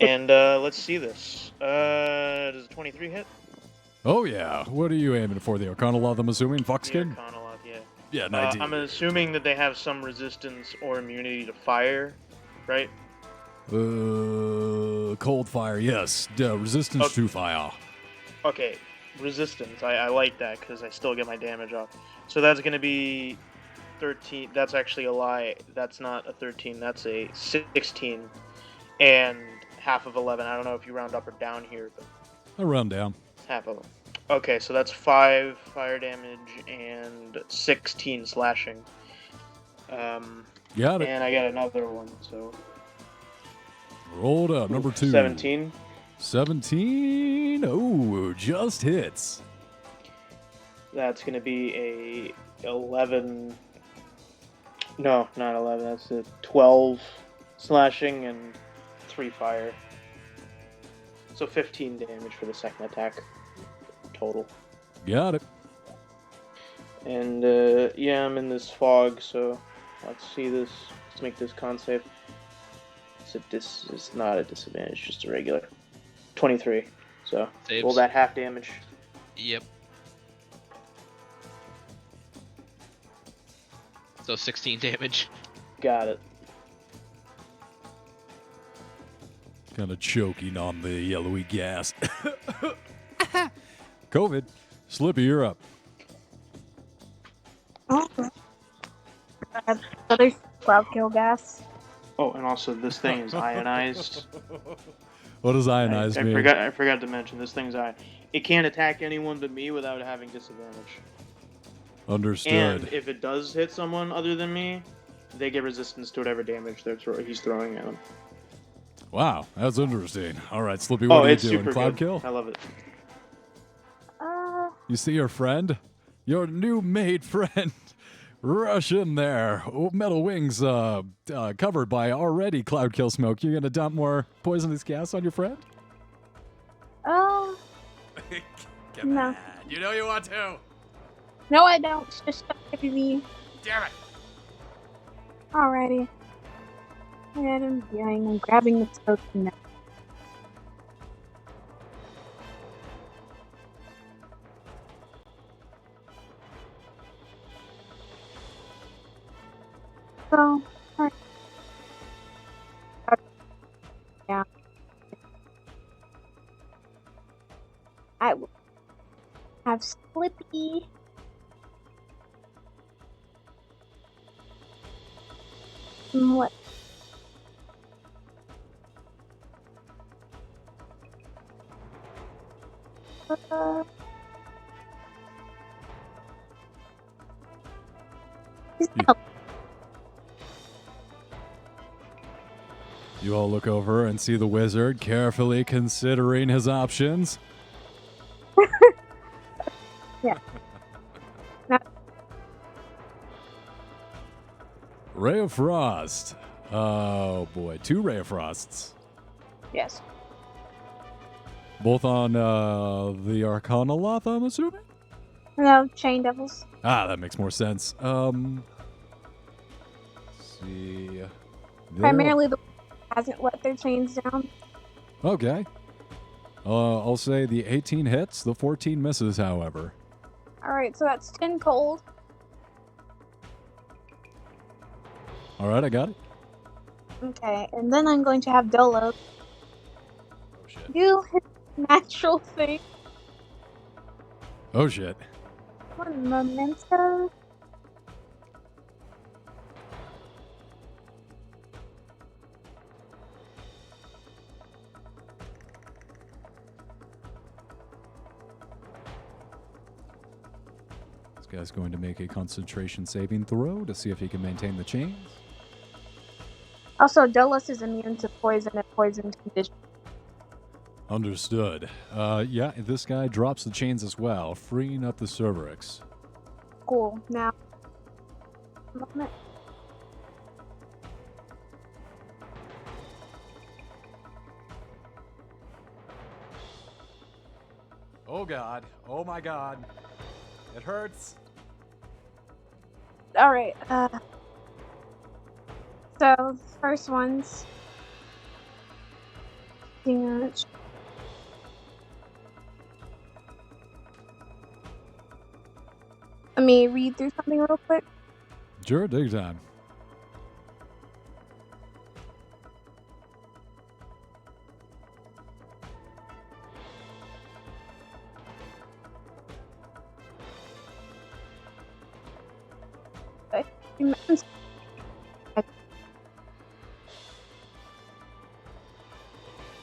And let's see this. Does a 23 hit? Oh, yeah. What are you aiming for? The Arcanoloth, I'm assuming? Fuckskin? The Arcanoloth, yeah. Yeah, 19. I'm assuming that they have some resistance or immunity to fire, right? Cold fire, yes. Resistance to fire. Okay, resistance. I like that because I still get my damage off. So that's going to be 13. That's actually a lie. That's not a 13. That's a 16. And half of 11. I don't know if you round up or down here, but I'll round down. half of them. Okay, so that's 5 fire damage and 16 slashing. Got it. And I got another one, so Rolled up. Number 2. 17. 17. Oh, just hits. That's going to be a 11. No, not 11. That's a 12 slashing and 3 fire. So 15 damage for the second attack total. Got it. And yeah, I'm in this fog, so let's see this. Let's make this con save. It's not a disadvantage, just a regular 23. So Saves. roll that half damage. Yep. So 16 damage. Got it. Kind of choking on the yellowy gas. COVID. Slippy, you're up. Oh. So there's cloud kill gas. Oh, and also this thing is ionized. What does ionized I mean? forgot to mention this thing's it can't attack anyone but me without having disadvantage. Understood. And if it does hit someone other than me, they get resistance to whatever damage he's throwing at them. Wow, that's interesting. All right, Slippy, what are you it's doing? super Cloud good. kill? I love it. You see your friend? Your new made friend. Rush in there. Oh, Metal Wings covered by already cloud kill smoke. You gonna dump more poisonous gas on your friend? Oh. Come No. on. You know you want to. No, I don't. Just stop me. Damn it. Alrighty. And I'm grabbing the smoke now. So, alright. Yeah. I will have Slippy. What? You all look over and see the wizard carefully considering his options. Yeah. Not Ray of Frost. Oh boy, 2 Ray of Frosts. yes. Both on the Arcana Loth, I'm assuming? No, chain devils. Ah, that makes more sense. Let's see. There- Primarily the hasn't let their chains down. Okay. I'll say the 18 hits, the 14 misses, however. Alright, so that's 10 cold. All right, I got it. Okay, and then I'm going to have Dolo. Oh, shit. You hit natural thing. Oh, shit. One memento. This guy's going to make a concentration saving throw to see if he can maintain the chains. Also, Dolus is immune to poison and poisoned conditions. Understood. Yeah, this guy drops the chains as well, freeing up the Sibriex. Cool. Now, moment. Oh, God. Oh, my God. It hurts. Alright, so, first one's damage. Let me read through something real quick. Sure, take your time.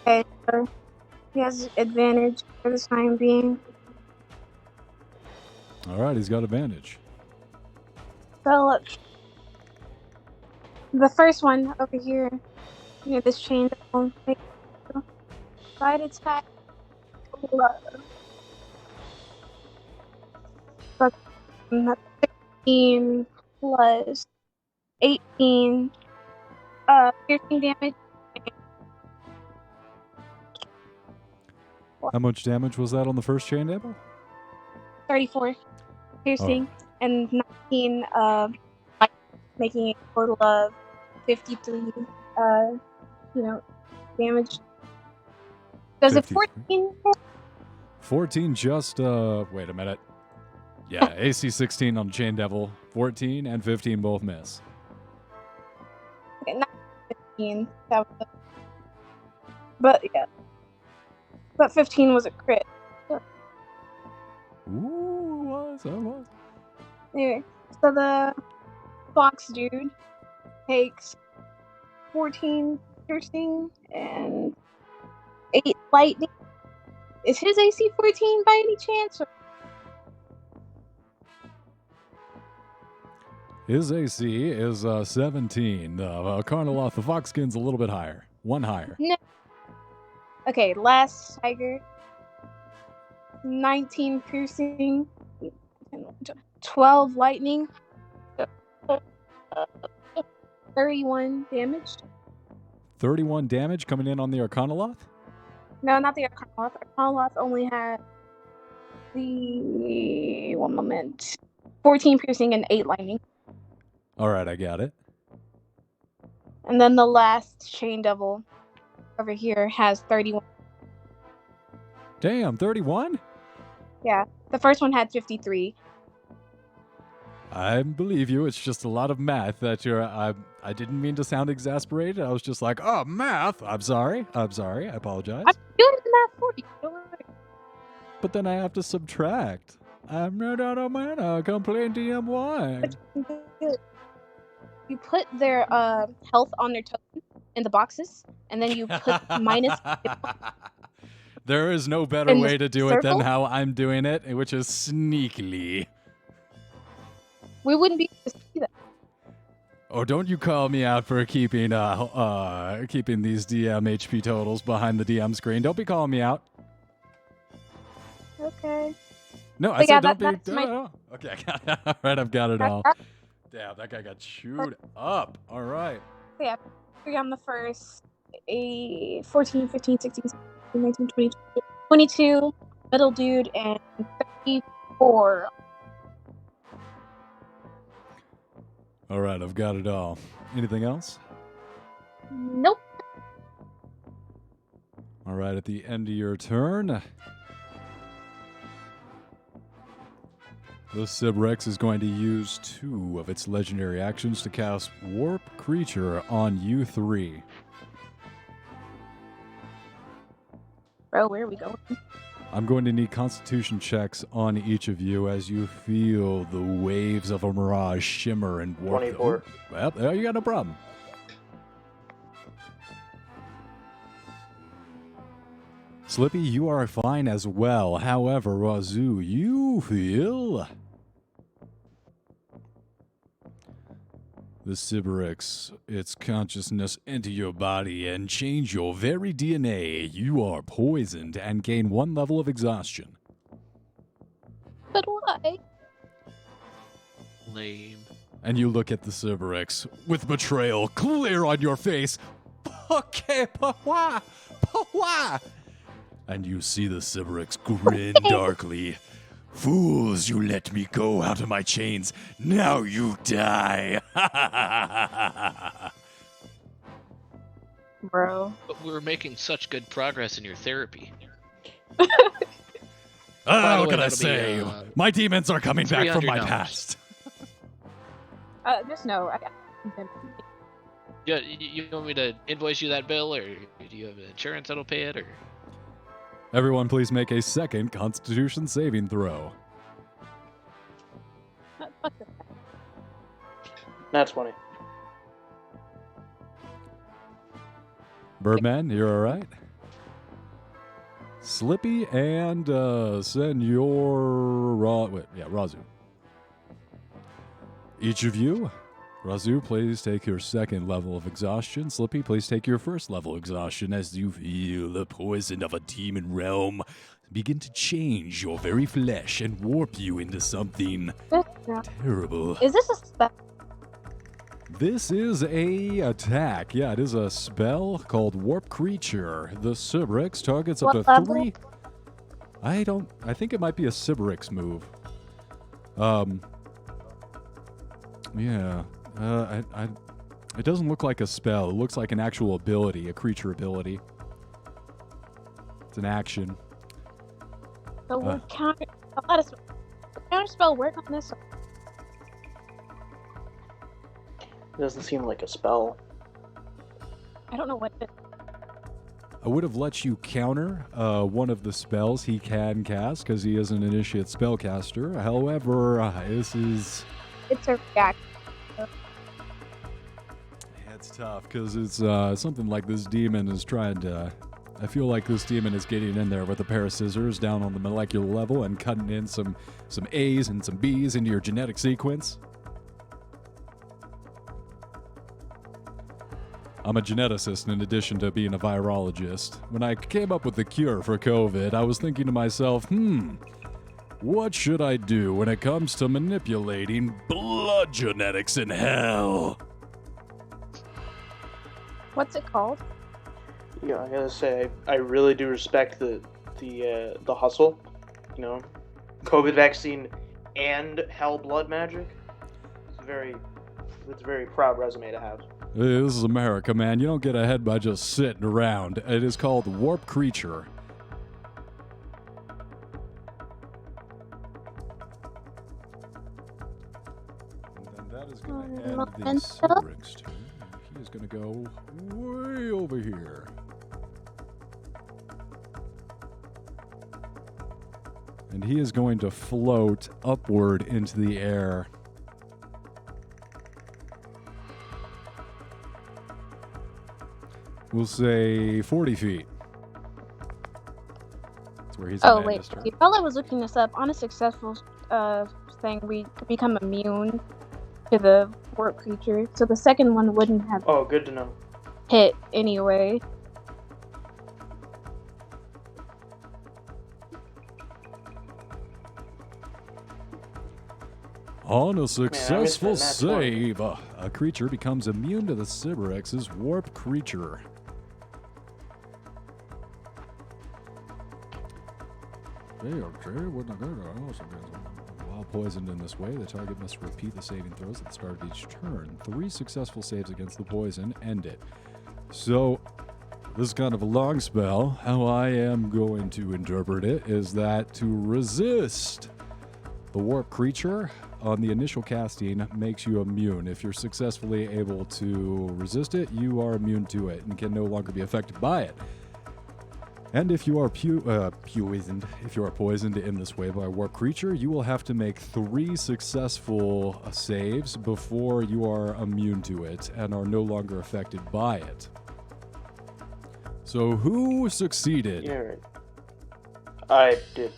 Okay, so he has advantage for the time being. All right, he's got advantage. So look, the first one over here, near this chain, side attack, but 16 plus 18, piercing damage. How much damage was that on the first chain table? 34 piercing and 19 making a total of 53 damage. Does it 14 14 just, wait a minute. Yeah, AC 16 on Chain Devil, 14 and 15 both miss. Okay, not 15. That was but yeah. But 15 was a crit. Ooh, it was. Anyway, so the fox dude takes 14 piercing and 8 lightning. Is his AC 14 by any chance? His AC is 17. Carniloth, the Foxkin's a little bit higher. One higher. No. Okay, last tiger. 19 piercing. 12 lightning. 31 damage. 31 damage coming in on the Arcanoloth? No, not the Arcanoloth. Arcanoloth only had the 14 piercing and 8 lightning. All right, I got it. And then the last chain devil over here has 31. Damn, 31? Yeah, the first one had 53. I believe you. It's just a lot of math that you're. I didn't mean to sound exasperated. I was just like, oh, math. I'm sorry. I apologize. I'm doing the math for you. Don't worry. But then I have to subtract. I'm not out of mana. Complain DM1. You put their health on their token in the boxes, and then you put minus. There is no better in the way to do it than circle? how I'm doing it, which is sneakily. We wouldn't be able to see that. Oh, don't you call me out for keeping these DM HP totals behind the DM screen. Don't be calling me out. Okay. No, I But said yeah, don't be. that's my. No. Okay, all right, I've got it all. Damn, that guy got chewed up. All right. Yeah, 3 on the first, a 14, 15, 16, 17, 19, 20, 22, middle dude, and 34. All right, I've got it all. Anything else? Nope. All right, at the end of your turn, the Sibriex is going to use 2 of its legendary actions to cast Warp Creature on you 3. Bro, where are we going? I'm going to need Constitution checks on each of you as you feel the waves of a mirage shimmer and warp. 24. Well, there you got no problem. Slippy, you are fine as well. However, Razoo, you feel the Sibriex, its consciousness into your body and change your very DNA. You are poisoned and gain 1 level of exhaustion. But why? Lame. And you look at the Sibriex with betrayal clear on your face. Okay, but why? But why? And you see the Sibriex grin darkly. Fools, you let me go out of my chains. Now you die. Bro. But we were making such good progress in your therapy. Ah, the what way, can I that'll be, say? My demons are coming back from my $300. past. Just no. You want me to invoice you that bill, or do you have insurance that'll pay it, or? Everyone, please make a second Constitution saving throw. Fuck this. That's 20. Birdman, you're all right. Slippy and Senor Razoo. Each of you, Razoo, please take your 2nd level of exhaustion. Slippy, please take your 1st level of exhaustion as you feel the poison of a demon realm begin to change your very flesh and warp you into something terrible. Is this a spell? This is a attack. Yeah, it is a spell called Warp Creature. The Sibriex targets up What to level? 3. I think it might be a Sibriex move. Yeah. It doesn't look like a spell. It looks like an actual ability, a creature ability. It's an action. So we'll counter. Let us counter spell work on this. It doesn't seem like a spell. I don't know what it I would have let you counter one of the spells he can cast because he is an initiate spellcaster. However, this is... It's a reaction. Yeah, it's tough because it's something like this demon is trying to... I feel like this demon is getting in there with a pair of scissors down on the molecular level and cutting in some A's and some B's into your genetic sequence. I'm a geneticist in addition to being a virologist. When I came up with the cure for COVID, I was thinking to myself, what should I do when it comes to manipulating blood genetics in hell? What's it called? Yeah, I gotta say, I really do respect the hustle. You know, COVID vaccine and hell blood magic. It's a very proud resume to have. This is America, man. You don't get ahead by just sitting around. It is called Warp Creature. And then that is going to end the Sibriex turn. He is going to go way over here. And he is going to float upward into the air. We'll say 40 feet. That's where he's Oh wait, while I was looking this up, on a successful thing, we become immune to the warp creature. So the second one wouldn't have Oh, good to know. hit anyway. On a successful that nat 20. save, a creature becomes immune to the Sibriex's warp creature. While poisoned in this way, the target must repeat the saving throws at the start of each turn. 3 successful saves against the poison end it. So, this is kind of a long spell. How I am going to interpret it is that to resist the warp creature on the initial casting makes you immune. If you're successfully able to resist it, you are immune to it and can no longer be affected by it. And if you are poisoned in this way by a warp creature, you will have to make 3 successful saves before you are immune to it and are no longer affected by it. So who succeeded? Yeah, right. I did.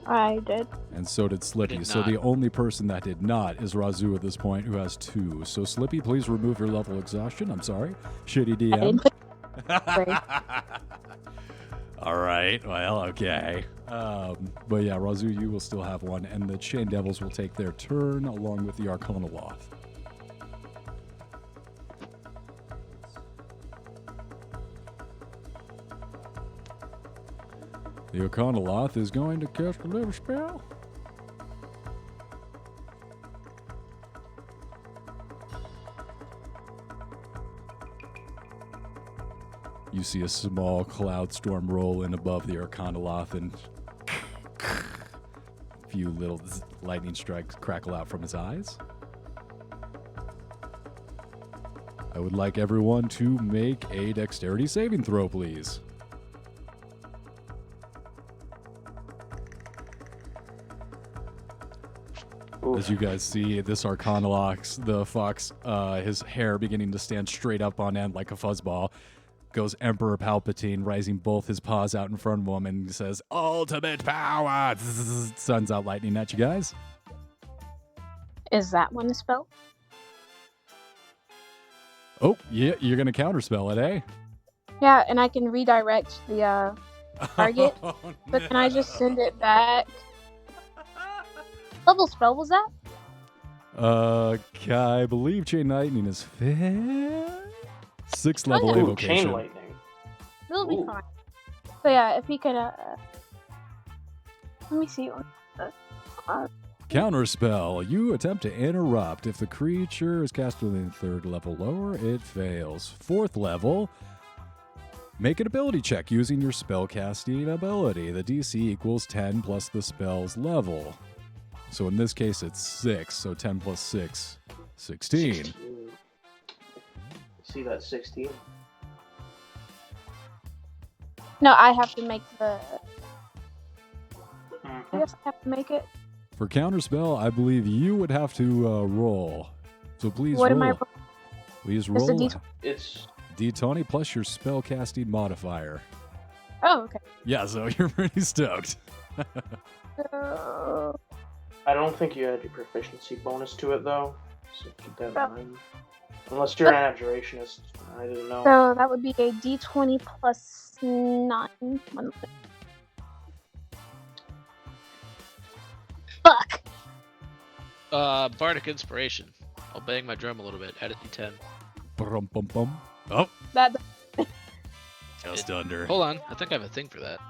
I did. And so did Slippy. did So not. the only person that did not is Razoo at this point, who has 2. So Slippy, please remove your level of exhaustion. I'm sorry. Shitty I DM. didn't put All right. Well, okay. But yeah, Razoo, you will still have 1, and the Chain Devils will take their turn along with the Arcanoloth. The Arcanoloth is going to cast a little spell. You see a small cloud storm roll in above the Arcanoloth, and a few little lightning strikes crackle out from his eyes. I would like everyone to make a dexterity saving throw, please. As you guys see, this Arcanoloth, the fox, his hair beginning to stand straight up on end like a fuzzball, goes Emperor Palpatine, raising both his paws out in front of him, and says, "Ultimate power!" Suns out lightning at you guys. Is that one a spell? Oh, yeah, you're going to counterspell it, eh? Yeah, and I can redirect the target, Oh, but can I just send it back? Level spell was that? I believe Chain Lightning is 6th level yeah. Ooh, evocation. chain lightning. It'll be Ooh. fine. So yeah, if he could, let me see. Counterspell. You attempt to interrupt. If the creature is cast within 3rd level lower, it fails. 4th level, make an ability check using your spellcasting ability. The DC equals 10 plus the spell's level. So in this case, it's 6. So 10 plus 6, 16. See that 16? No, I have to make the. I Mhm. guess I have to make it. For counterspell, I believe you would have to roll. So please What roll. am I? Please It's a roll D20. It's D20 plus your spellcasting modifier. Oh, okay. Yeah, so you're pretty stoked. So, I don't think you had your proficiency bonus to it though, so keep that in mind. Unless you're an abjurationist, I didn't know. so that would be a D20 plus 9. 1 moment. Fuck. Bardic Inspiration. I'll bang my drum a little bit. Add a D10. Bum, bum, bum. Oh, That. just under. Hold on. I think I have a thing for that.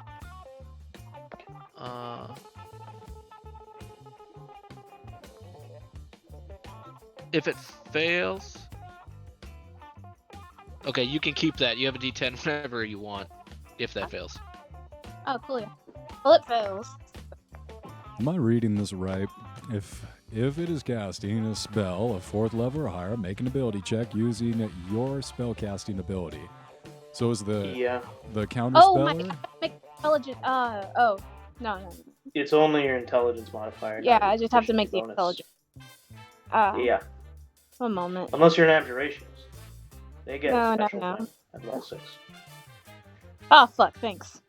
If it fails... Okay, you can keep that. You have a D10 whenever you want, if that fails. Oh, cool. Yeah. Well, it fails. Am I reading this right? If it is casting a spell of 4th level or higher, make an ability check using your spellcasting ability. So is the counter Oh my! I speller? have to make intelligent. Oh. No. It's only your intelligence modifier. Yeah, not your I just have to make the proficiency intelligent. Yeah, One moment. unless you're an abjurationist. They get No, a no, special no. thing at level 6. Oh fuck! Thanks.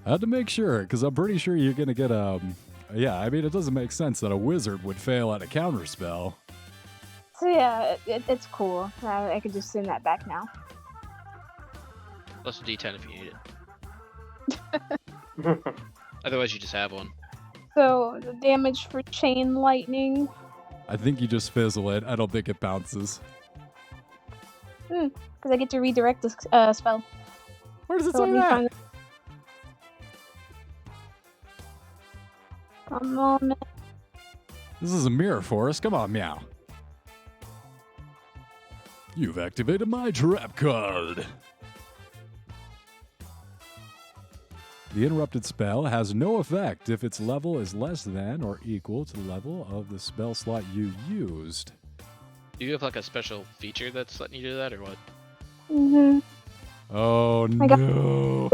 I had to make sure, because I'm pretty sure you're going to get yeah, I mean, it doesn't make sense that a wizard would fail at a counter spell. So yeah, it's cool. I could just send that back now. Plus a D10 if you need it. Otherwise, you just have one. So the damage for chain lightning. I think you just fizzle it. I don't think it bounces. Because I get to redirect the spell. Where does it So say let me that? find. Come on, man. This is a mirror forest. Come on, meow. You've activated my trap card. The interrupted spell has no effect if its level is less than or equal to the level of the spell slot you used. Do you have like a special feature that's letting you do that, or what? Mm-hmm. Oh I got- no.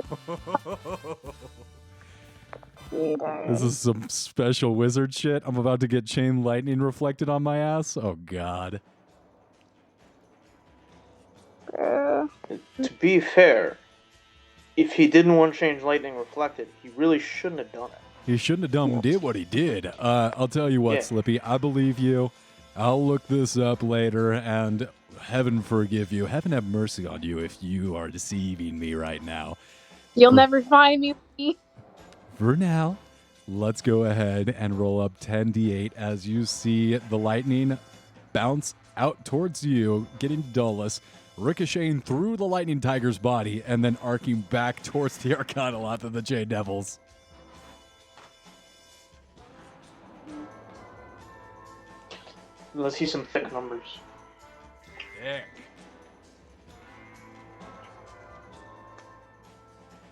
This is some special wizard shit. I'm about to get chain lightning reflected on my ass. Oh god. To be fair, if he didn't want change lightning reflected, he really shouldn't have done it. He shouldn't have done did what he did. I'll tell you what, Yeah. Slippy. I believe you. I'll look this up later, and heaven forgive you. Heaven have mercy on you if you are deceiving me right now. You'll never find me. For now, let's go ahead and roll up 10d8 as you see the lightning bounce out towards you, getting Dulles, ricocheting through the lightning tiger's body, and then arcing back towards the Arcanaloth of the Chain Devils. Let's see some thick numbers.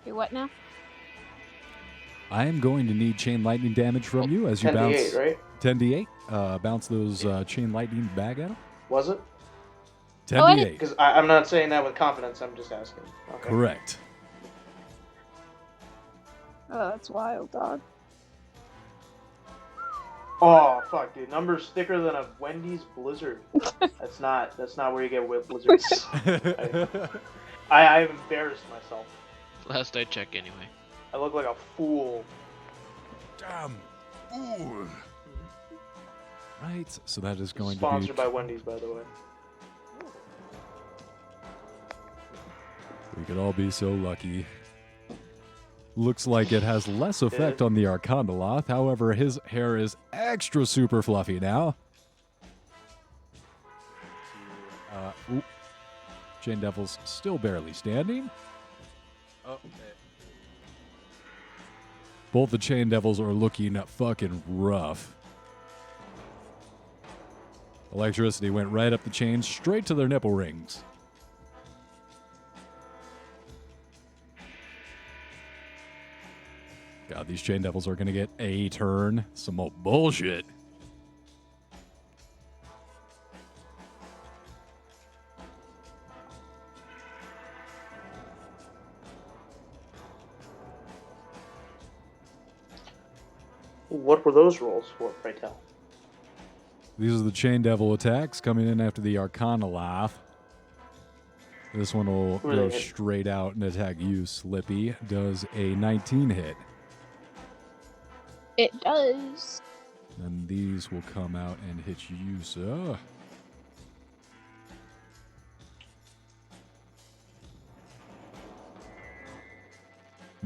Wait, what now? I am going to need chain lightning damage from you as you 10d8, bounce right? 10d8. Bounce those chain lightning back at him. Was it? 10d8. Because I'm not saying that with confidence, I'm just asking. Okay. Correct. Oh, that's wild, dog. Oh fuck, dude! Numbers thicker than a Wendy's Blizzard. That's not where you get blizzards. I've embarrassed myself. Last I check, anyway. I look like a fool. Damn. Ooh. Right, so that is going Sponsored to by Wendy's, by the way. We could all be so lucky. Looks like it has less effect on the Arcanaloth. However, his hair is extra super fluffy now. Oop. Chain Devil's still barely standing. Okay. Both the Chain Devils are looking fucking rough. Electricity went right up the chain, straight to their nipple rings. God, these Chain Devils are going to get a turn. Some more bullshit. What were those rolls for, pray tell? These are the Chain Devil attacks coming in after the Arcanaloth. This one will Who are go they hitting? straight out and attack you, Slippy. Does a 19 hit. It does. And these will come out and hit you, sir.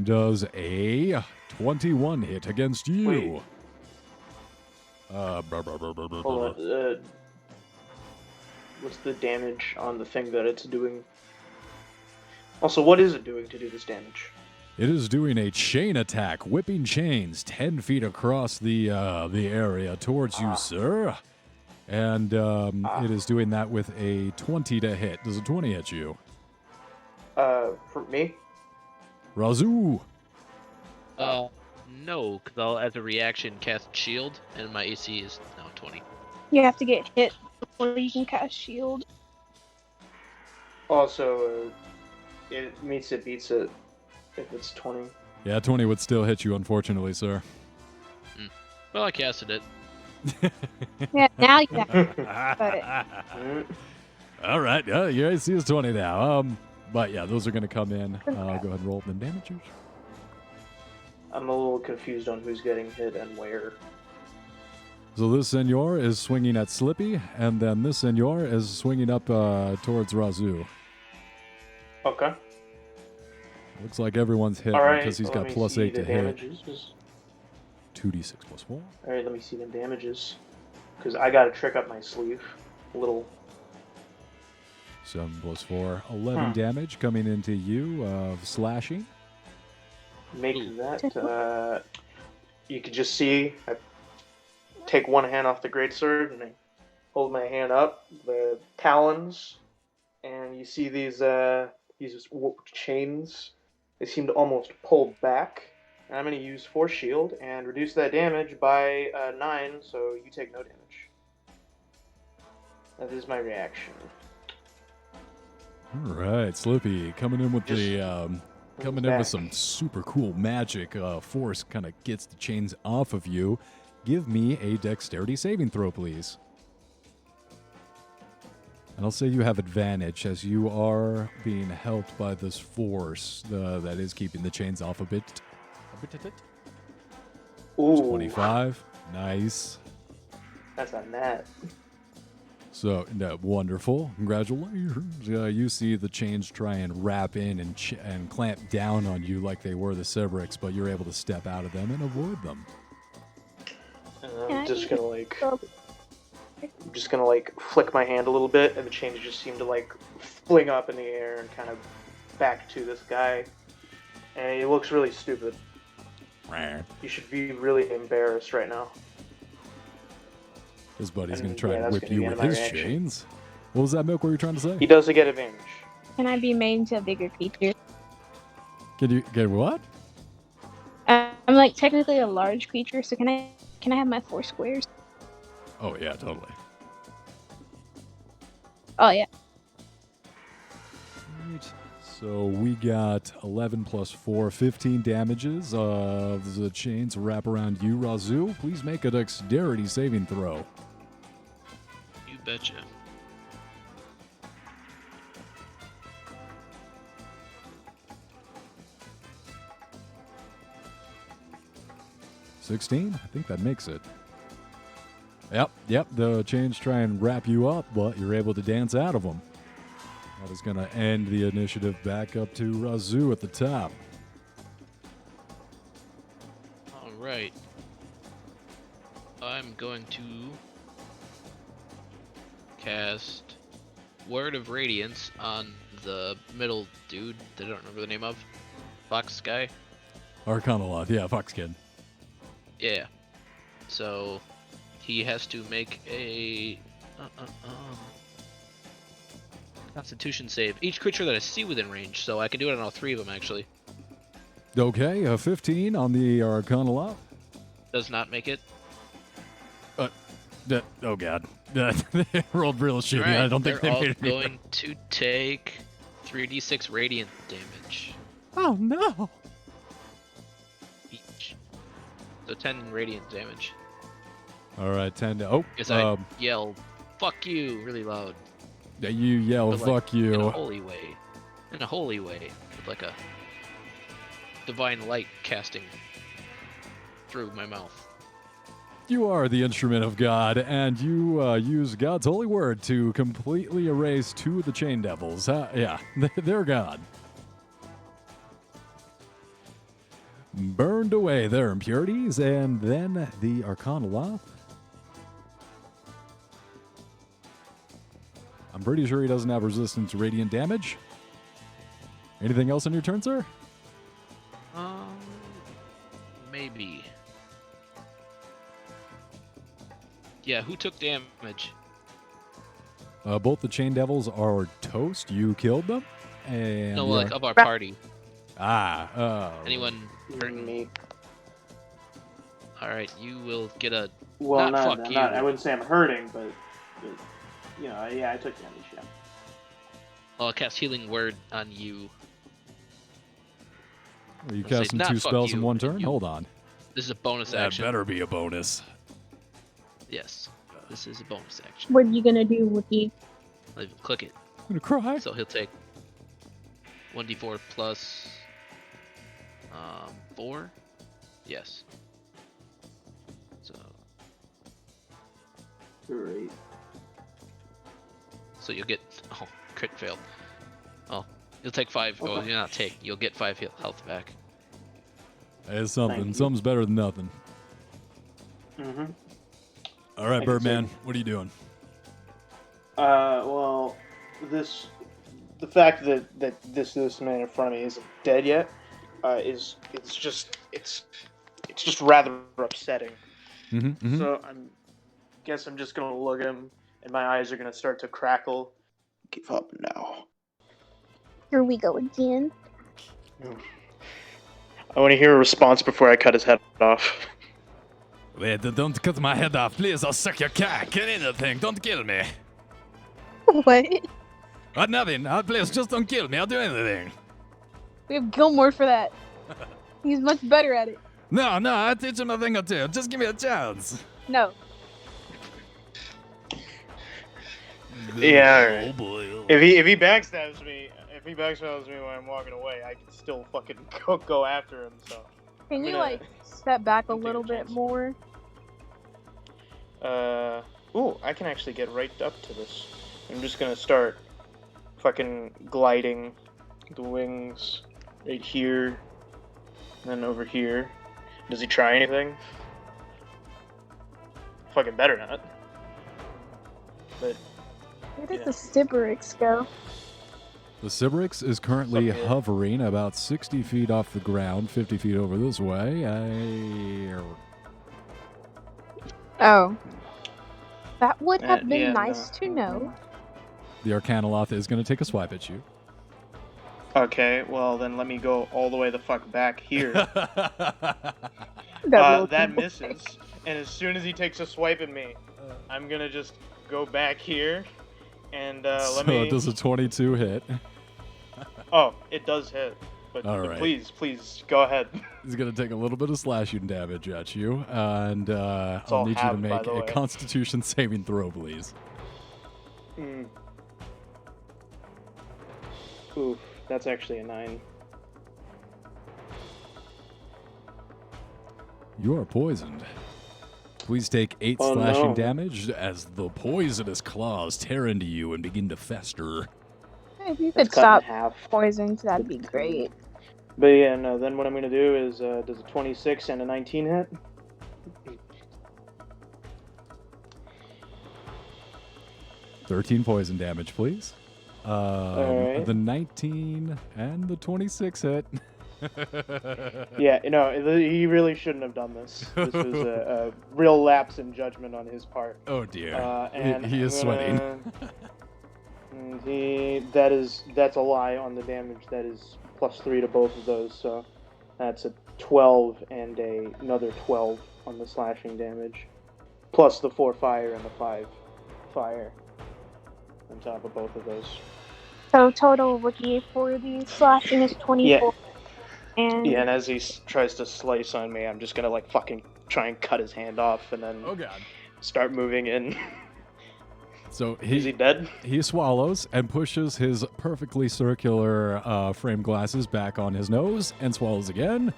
Does a 21 hit against you. Wait. Hold Hold on. What's the damage on the thing that it's doing? Also, what is it doing to do this damage? It is doing a chain attack, whipping chains 10 feet across the area towards you, sir. And it is doing that with a 20 to hit. Does a 20 hit you? For me? Razoo! No, because I'll, as a reaction, cast Shield, and my AC is now 20. You have to get hit before you can cast shield. Also, it meets it, beats it if it's 20. Yeah, 20 would still hit you, unfortunately, sir. Well, I casted it. Yeah, now you have to. Mm. All right, your AC is 20 now. But yeah, those are going to come in. Go ahead and roll them damages. I'm a little confused on who's getting hit and where. So this senor is swinging at Slippy, and then this senor is swinging up towards Razoo. Okay. Looks like everyone's hit All right. because he's let got me plus see 8 to the hit. damages. 2d6 plus 4. All right, let me see the damages, because I got a trick up my sleeve. A little. 7 plus 4, 11 damage coming into you of slashing. Make that. You can just see. I take one hand off the greatsword and I hold my hand up, the talons, and you see these chains. They seem to almost pull back. And I'm going to use Force Shield and reduce that damage by 9, so you take no damage. That is my reaction. All right, Slippy coming in with coming in with back. some super cool magic. Force kind of gets the chains off of you. Give me a dexterity saving throw, please. And I'll say you have advantage as you are being helped by this force that is keeping the chains off a bit. Ooh, 25. Nice. that's a net. So, wonderful. Congratulations. You see the chains try and wrap in and clamp down on you like they were the Sibriex, but you're able to step out of them and avoid them. I'm just gonna flick my hand a little bit, and the chains just seem to fling up in the air and kind of back to this guy. And he looks really stupid. You should be really embarrassed right now. His buddy's And, going to try and that's whip gonna you be with my his reaction. chains. What was that, Milk? What were you trying to say? He does get advantage. Can I be made into a bigger creature? Can you get what? I'm technically a large creature, so can I have my 4 squares? Oh, yeah, totally. Oh yeah. Right. So we got 11 plus 4, 15 damages of the chains wrap around you, Razoo. Please make a dexterity saving throw. You betcha. $16? I think that makes it. Yep. The chains try and wrap you up, but you're able to dance out of them. That is going to end the initiative back up to Razoo at the top. All right. I'm going to cast Word of Radiance on the middle dude that I don't remember the name of. Fox guy. Arcanoloth, yeah, Fox Kid. Yeah. So he has to make a Constitution save. Each creature that I see within range, so I can do it on all 3 of them actually. Okay, a 15 on the Arcanoloth. Does not make it. Oh god, they rolled real shitty. All right, I don't think they they're all made it. going to take 3d6 radiant damage Oh no! each. So 10 radiant damage. All right, 10 to Because I yell, "Fuck you!" really loud. you yell, But, "Fuck In a you!" holy way. In a holy way, with like a divine light casting through my mouth. You are the instrument of God, and you use God's holy word to completely erase 2 of the chain devils. Yeah, they're gone. Burned away their impurities, and then the Arcanoloth. I'm pretty sure he doesn't have resistance to radiant damage. Anything else on your turn, sir? Maybe. Yeah, who took damage? Both the chain devils are toast. You killed them. And No, the like of our party. Anyone hurting? Me. All right, you will get a. Well, Not fuck you. I wouldn't say I'm hurting, but yeah, I took damage. Yeah. I'll cast Healing Word on you. You I'll cast say, some "Not 2 fuck spells in you, 1 and turn? you- Hold on. This is a bonus That action. better be a bonus. Yes, this is a bonus action. What are you gonna do, Wookie? I'll even click it. I'm gonna cry. So he'll take 1d4 plus 4. Yes. So Great. so you'll get crit failed. Oh, you'll take 5. Oh, Okay. you'll not take. You'll get 5 health back. It's something. Thank you. Something's better than nothing. Mm-hmm. All right, I can Birdman, see. what are you doing? Well, the fact that this man in front of me isn't dead yet, it's just rather upsetting. Mm-hmm. So guess I'm just gonna look at him, and my eyes are gonna start to crackle. Give up now. Here we go again. I want to hear a response before I cut his head off. Wait, don't cut my head off, please. I'll suck your cock. Anything. Don't kill me. What? Nothing. Please, just don't kill me. I'll do anything. We have Gilmore for that. He's much better at it. No, I'll teach him a thing or two. Just give me a chance. No. Yeah, all right. Oh boy. If he backstabs me when I'm walking away, I can still fucking go after him. So. Can you gonna- like step back a I'm taking little a bit chance. more? Ooh, I can actually get right up to this. I'm just gonna start fucking gliding the wings right here, and then over here. Does he try anything? Fucking better not. But Where did Yeah. the Sibriex go? The Sibriex is currently Up here. hovering about 60 feet off the ground, 50 feet over this way. Oh. That would have been yeah, nice no. to know. The Arcanoloth is going to take a swipe at you. okay, well then let me go all the way the fuck back here. That That misses, and as soon as he takes a swipe at me, I'm gonna just go back here, and let me. does a 22 hit? Oh, it does hit. But, All but right. please, go ahead. He's going to take a little bit of slashing damage at you, and I'll all need you to halved, by make the a way. Constitution saving throw, please. Oof, that's actually a 9. You are poisoned. Please take 8 Oh, slashing no. damage as the poisonous claws tear into you and begin to fester. If you That's could cut stop in half. poisons, that'd be great. But yeah, no. Then what I'm gonna do is, does a 26 and a 19 hit? 13 poison damage, please. Alright. The 19 and the 26 hit. Yeah, he really shouldn't have done this. This was a real lapse in judgment on his part. Oh dear. And he is I'm sweating. That's a lie on the damage. That is +3 to both of those. So that's a 12 and another 12 on the slashing damage, plus the 4 fire and the 5 fire on top of both of those. So total rookie for the slashing is 24. And Yeah, and as he tries to slice on me, I'm just gonna like fucking try and cut his hand off and then Oh god. start moving in. So Is he dead? he swallows and pushes his perfectly circular frame glasses back on his nose and swallows again.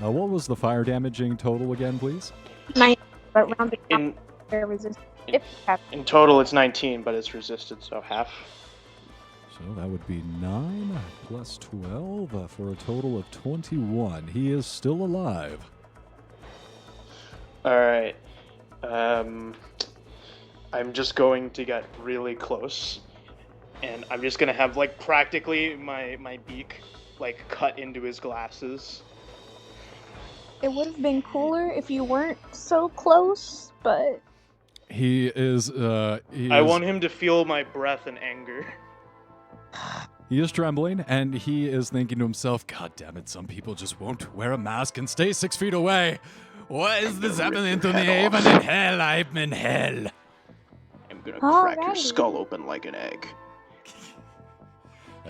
What was the fire damaging total again, please? 9, but rounded up, In they're resistant. If you have in total, it's 19, but it's resisted, so half. So that would be 9 plus 12 for a total of 21. He is still alive. All right. I'm just going to get really close, and I'm just gonna have like practically my beak like cut into his glasses. It would have been cooler if you weren't so close, but He is. I want him to feel my breath and anger. He is trembling, and he is thinking to himself, God damn it, some people just won't wear a mask and stay 6 feet away. What is this happening to me? Even in hell, I'm in hell. I'm gonna crack your Alrighty. skull open like an egg.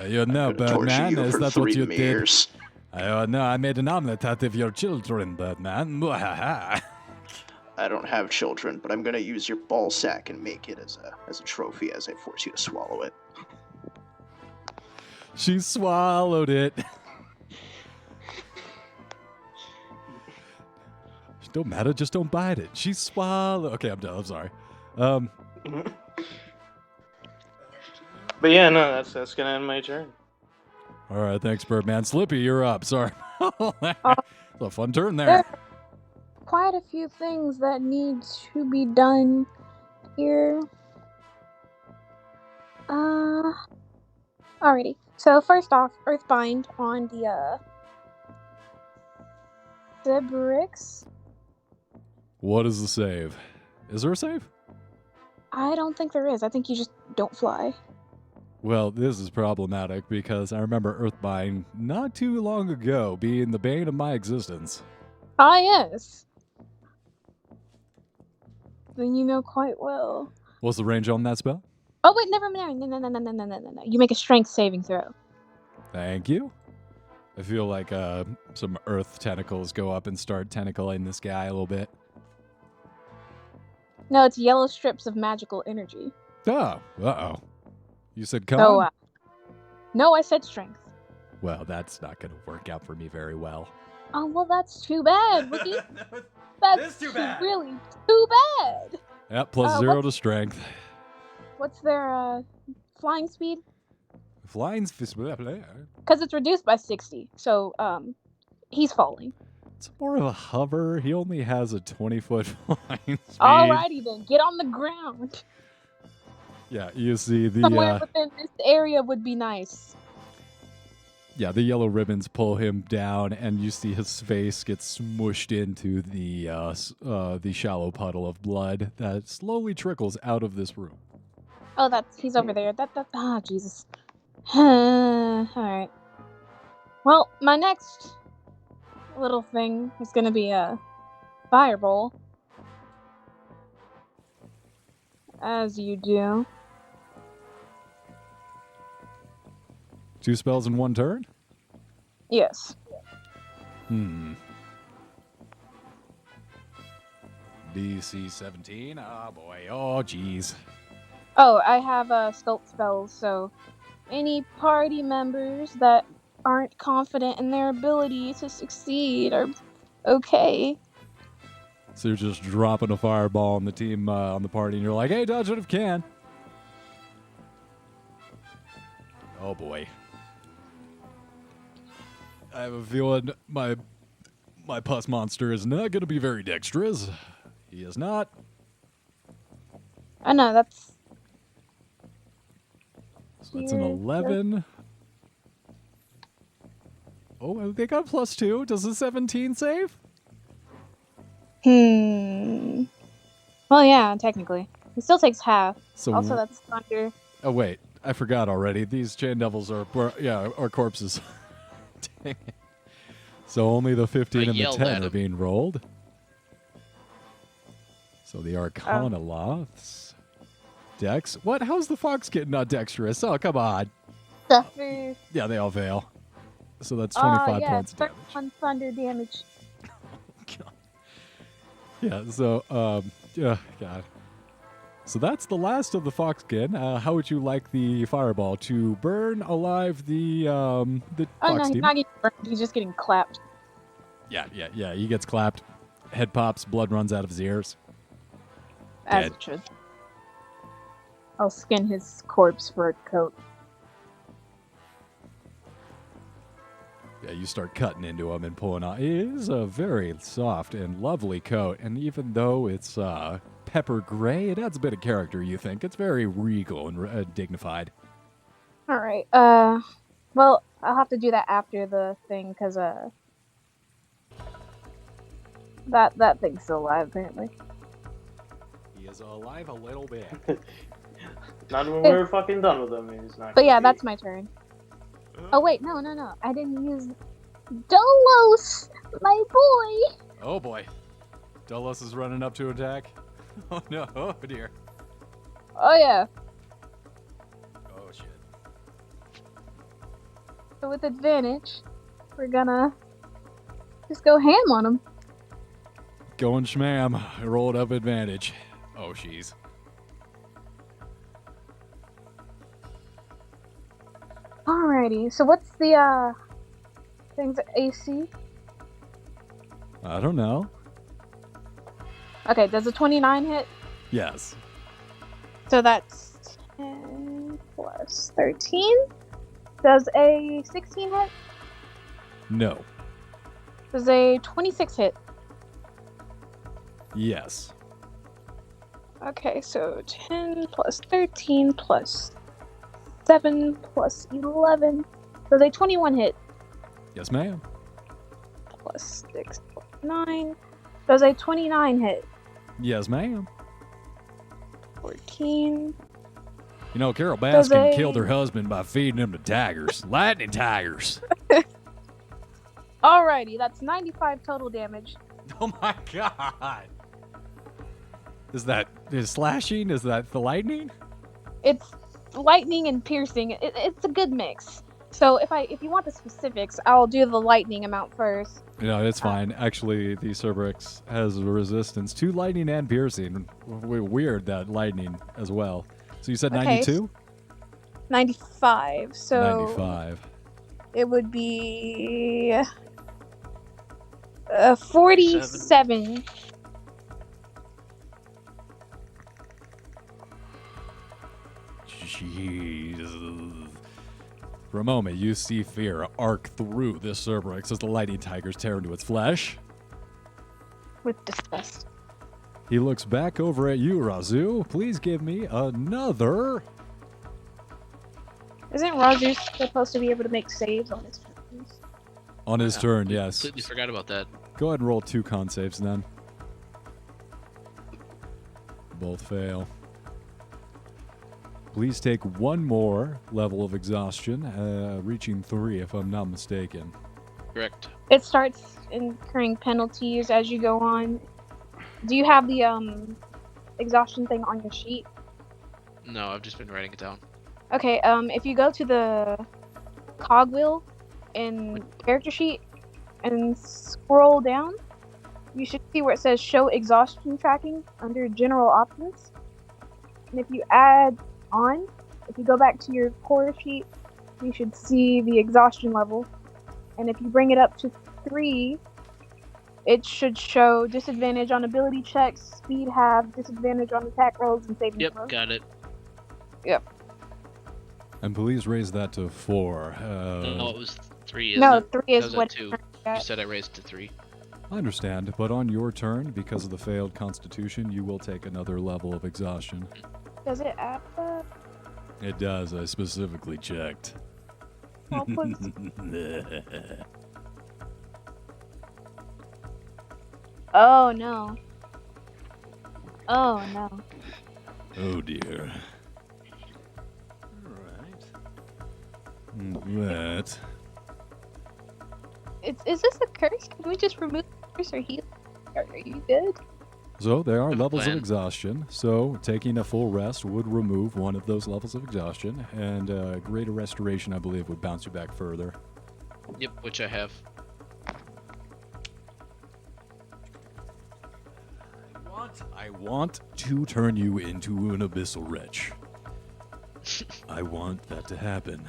You know, I'm gonna torture Birdman, you is for that 3 what you did? years. No, I made an omelet out of your children, Birdman. Mwahaha. I don't have children, but I'm gonna use your ball sack and make it as a trophy as I force you to swallow it. She swallowed it. Don't matter, just don't bite it. She swallowed. Okay, I'm done. I'm sorry. But yeah, no, that's gonna end my turn. All right, thanks, Birdman. Slippy, you're up. Sorry. It's a fun turn there. quite a few things that need to be done here. Alrighty. So first off, Earthbind on the Sibriex. What is the save? Is there a save? I don't think there is. I think you just don't fly. Well, this is problematic because I remember Earthbind not too long ago being the bane of my existence. Ah, yes. Then you know quite well. What's the range on that spell? Oh wait, never mind. No. You make a strength saving throw. Thank you. I feel like some earth tentacles go up and start tentacling this guy a little bit. No, it's yellow strips of magical energy. Oh, uh-oh. You said con? So, no, I said strength. Well, that's not going to work out for me very well. Oh, well, that's too bad, Wookie. That's too bad. Really too bad. Yep, plus 0 to strength. What's their flying speed? Flying's fist. Because it's reduced by 60. So, he's falling. It's more of a hover. He only has a 20-foot flying speed. Alrighty then, get on the ground. Yeah, you see the Somewhere within this area would be nice. Yeah, the yellow ribbons pull him down, and you see his face get smushed into the shallow puddle of blood that slowly trickles out of this room. Oh, he's over there. Jesus. Alright. Well, my next little thing is gonna be a fireball. As you do. 2 spells in 1 turn? Yes. DC 17? Oh boy. Oh jeez. Oh, I have sculpt spells, so any party members that aren't confident in their ability to succeed are okay. So you're just dropping a fireball on the team, on the party, and you're like, hey, dodge it if you can. Oh boy. I have a feeling my pus monster is not going to be very dexterous. He is not. I know, that's... So that's an 11. Oh, they got +2. Does the 17 save? Well, yeah, technically. He still takes half. So Also, that's thunder. Oh wait, I forgot already. These chain devils are corpses. Dang it. So only the 15 and the yelled 10 at are him. being rolled. So the Arcana Loths. Dex. What? How's the fox kid not dexterous? Oh, come on. Suffer. Yeah, they all fail. So that's 25 points of damage. 31 thunder damage. God. Yeah, so, yeah, God. So that's the last of the foxkin. How would you like the fireball to burn alive the Oh, no, fox he's team? not getting burned. He's just getting clapped. Yeah. He gets clapped. Head pops. Blood runs out of his ears. As Dead. it should. I'll skin his corpse for a coat. Yeah, you start cutting into him and pulling on. It is a very soft and lovely coat, and even though it's pepper gray, it adds a bit of character. You think it's very regal and dignified. All right. Well, I'll have to do that after the thing because that thing's still alive apparently. He is alive a little bit. Not when we're fucking done with him. He's not. But gonna yeah, be- that's my turn. Oh wait, no. I didn't use Dolos, my boy. Oh boy. Dulles is running up to attack. Oh no. Oh dear. Oh yeah. Oh shit. So with advantage, we're gonna just go ham on him. Going schmam. I rolled up advantage. Oh jeez. Alrighty. So what's the thing's AC? I don't know. Okay, does a 29 hit? Yes. So that's 10 plus 13. Does a 16 hit? No. Does a 26 hit? Yes. Okay, so 10 plus 13 plus 7 plus 11. So they 21 hit. Yes, ma'am. Plus 6 plus 9. Does a 29 hit? Yes, ma'am. 14. You know, Carol Does Baskin a- killed her husband by feeding him to tigers. Lightning tigers. Alrighty, that's 95 total damage. Oh my god. Is slashing? Is that the lightning? It's lightning and piercing. It's a good mix. So if you want the specifics, I'll do the lightning amount first. No, it's fine. Actually, the Sibriex has a resistance to lightning and piercing. Weird that lightning as well. So you said Okay, 92? 95. So 95. it would be 47. Jeez. For a moment, you see fear arc through this Sibriex as the lightning tigers tear into its flesh. With disgust. He looks back over at you, Razu. Please give me another. Isn't Roger supposed to be able to make saves on his turns? On his turn, yes. Completely forgot about that. Go ahead and roll 2 con saves then. Both fail. Please take 1 more level of exhaustion, reaching 3 if I'm not mistaken. Correct. It starts incurring penalties as you go on. Do you have the exhaustion thing on your sheet? No, I've just been writing it down. Okay, if you go to the cogwheel in character sheet and scroll down, you should see where it says show exhaustion tracking under general options. And if you add on, if you go back to your core sheet, you should see the exhaustion level. And if you bring it up to 3, it should show disadvantage on ability checks, speed half, disadvantage on attack rolls, and saving Yep, throws. got it. Yep. And please raise that to 4. No, it was 3, isn't No, it? 3 That is was what at 2. it You got. said I raised to 3. I understand, but on your turn, because of the failed constitution, you will take another level of exhaustion. Does it add that? It does, I specifically checked. Well, please. Oh no. Oh no. Oh dear. Alright. That. Is this a curse? Can we just remove the curse or heal? Are you good? So there are Have a levels of plan. exhaustion. So taking a full rest would remove one of those levels of exhaustion, and greater restoration, I believe, would bounce you back further. Yep, which I have. I want to turn you into an abyssal wretch. I want that to happen.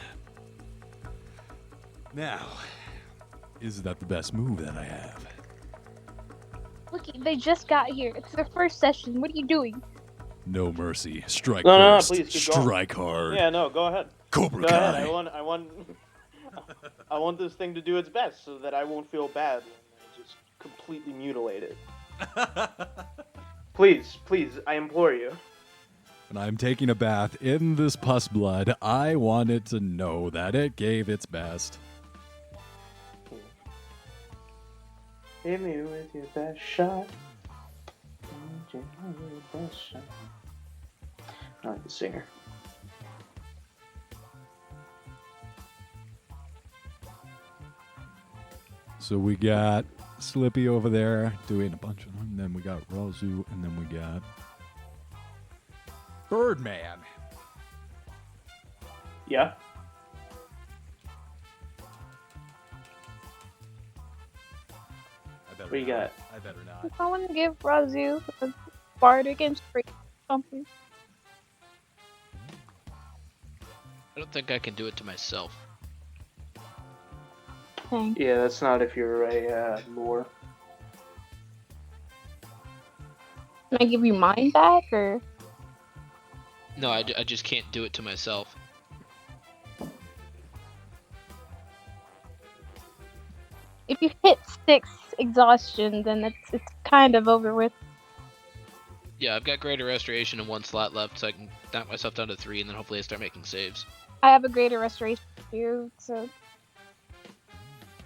Now, is that the best move that I have? Look, they just got here. It's their first session. What are you doing? No mercy. Strike No, first. please keep going. Strike hard. Yeah, no, go ahead. Cobra Go ahead. Kai. I want this thing to do its best so that I won't feel bad when I just completely mutilate it. Please, I implore you. When I'm taking a bath in this pus blood, I want it to know that it gave its best. Hit me with your best shot. Hit me with your best shot. I like the singer. So we got Slippy over there doing a bunch of them. And then we got Rozu, and then we got Birdman. Yeah. I better What you not. got? I better not. I want to give Razu a bardic inspiration something. I don't think I can do it to myself. Thing. Yeah, that's not if you're a lore. Can I give you mine back, or No, I just can't do it to myself. if you hit 6 exhaustion, then it's kind of over with. Yeah, I've got Greater Restoration and 1 slot left, so I can knock myself down to 3, and then hopefully I start making saves. I have a greater restoration too, so.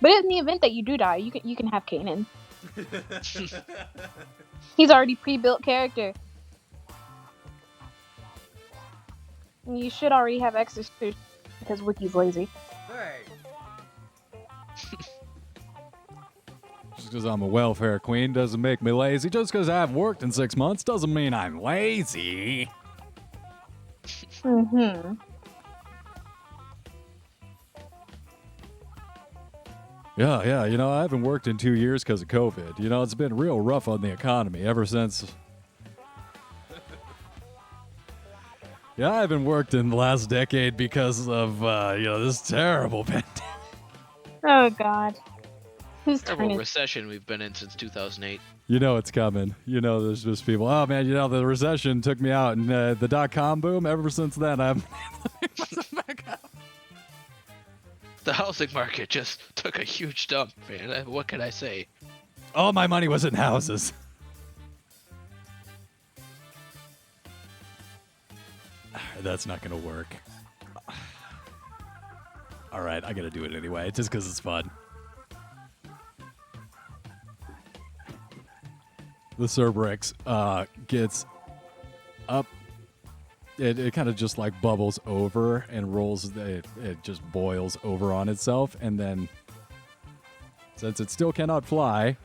But in the event that you do die, you can have Kanan. He's already pre-built character. And you should already have access to because Wiki's lazy. Just because I'm a welfare queen doesn't make me lazy. Just because I haven't worked in 6 months doesn't mean I'm lazy. Mm-hmm. Yeah, you know, I haven't worked in 2 years because of COVID. You know, it's been real rough on the economy ever since. Yeah, I haven't worked in the last decade because of, this terrible pandemic. Oh God. Whose turn Terrible is recession we've been in since 2008. You know it's coming. You know there's just people, oh man, you know, the recession took me out, and the dot-com boom, ever since then, I've back up. The housing market just took a huge dump, man. What can I say? All my money was in houses. That's not going to work. All right, I got to do it anyway, just because it's fun. The Sibriex gets up. It kind of just like bubbles over and rolls. It just boils over on itself. And then, since it still cannot fly,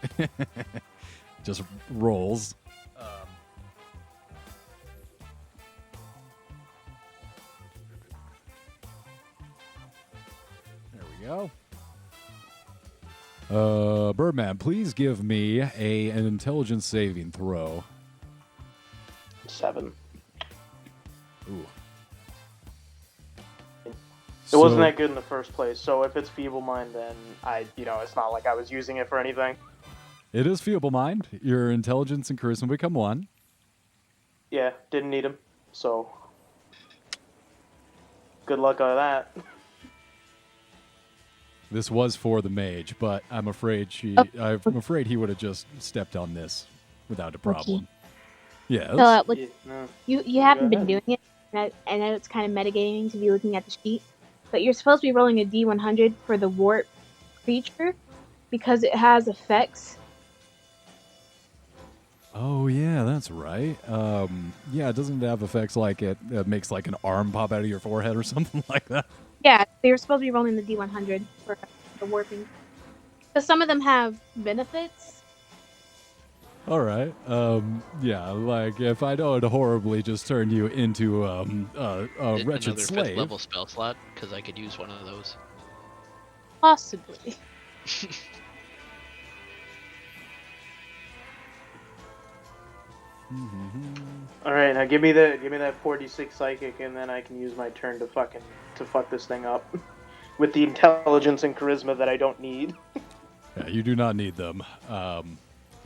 just rolls. There we go. Birdman, please give me an intelligence saving throw. 7. Ooh. It wasn't that good in the first place, so if it's feeble mind, then it's not like I was using it for anything. It is feeble mind. Your intelligence and charisma become 1. Yeah, didn't need him, so good luck on that. This was for the mage, but I'm afraid he would have just stepped on this without a problem. Yes. So, Yeah, no. you haven't Go been ahead. doing it. And I know it's kind of metagaming to be looking at the sheet, but you're supposed to be rolling a D100 for the warp creature because it has effects. Oh yeah, that's right. Yeah, doesn't it have effects like it makes like an arm pop out of your forehead or something like that? Yeah, they were supposed to be rolling the D100 for the warping. Because some of them have benefits. All right. Yeah, like if I don't horribly just turn you into a wretched Another slave. 5th level spell slot, because I could use one of those. Possibly. All right, now give me that 4d6 psychic, and then I can use my turn to fuck this thing up with the intelligence and charisma that I don't need. Yeah, you do not need them.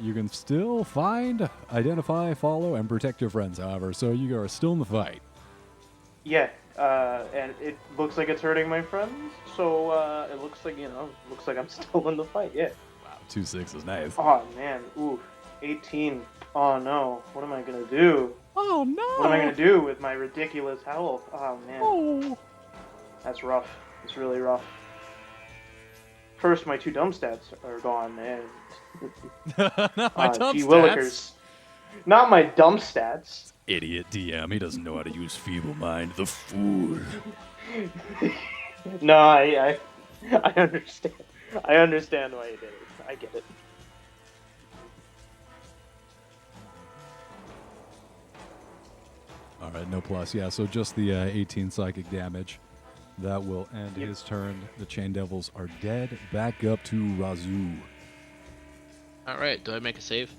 You can still find, identify, follow, and protect your friends, however, so you are still in the fight. Yeah, and it looks like it's hurting my friends, so it looks like I'm still in the fight. Yeah. Wow, 2-6 is nice. Oh man, ooh, 18. Oh no, what am I gonna do? Oh no! What am I gonna do with my ridiculous health? Oh man, Oh. that's rough. It's really rough. First, my 2 dumb stats are gone, and Not my dumb gee stats. willikers. Not my dumb stats. Idiot DM. He doesn't know how to use feeble mind. The fool. No, I understand. I understand why you did it. I get it. All right, no plus. Yeah, so just the 18 psychic damage. That will end his turn. The Chain Devils are dead. Back up to Razoo. Alright, do I make a save?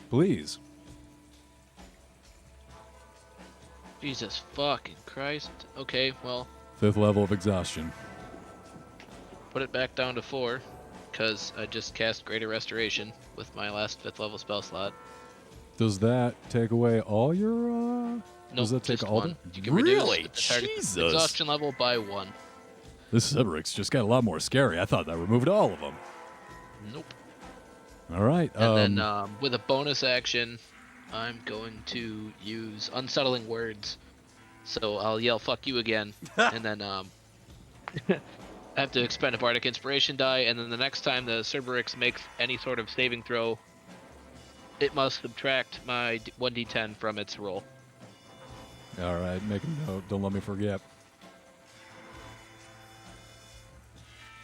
Please. Jesus fucking Christ. Okay, well, 5th level of exhaustion. put it back down to 4, because I just cast Greater Restoration with my last 5th level spell slot. Does that take away all your, Does Nope, that take just all one. the... You can Really? reduce the target Jesus. exhaustion level by 1. This Sibriex just got a lot more scary. I thought that removed all of them. Nope. All right. And then with a bonus action, I'm going to use unsettling words. So I'll yell "fuck you" again, and then I have to expend a bardic inspiration die, and then the next time the Sibriex makes any sort of saving throw, it must subtract my 1d10 from its roll. All right, make a note. Don't let me forget.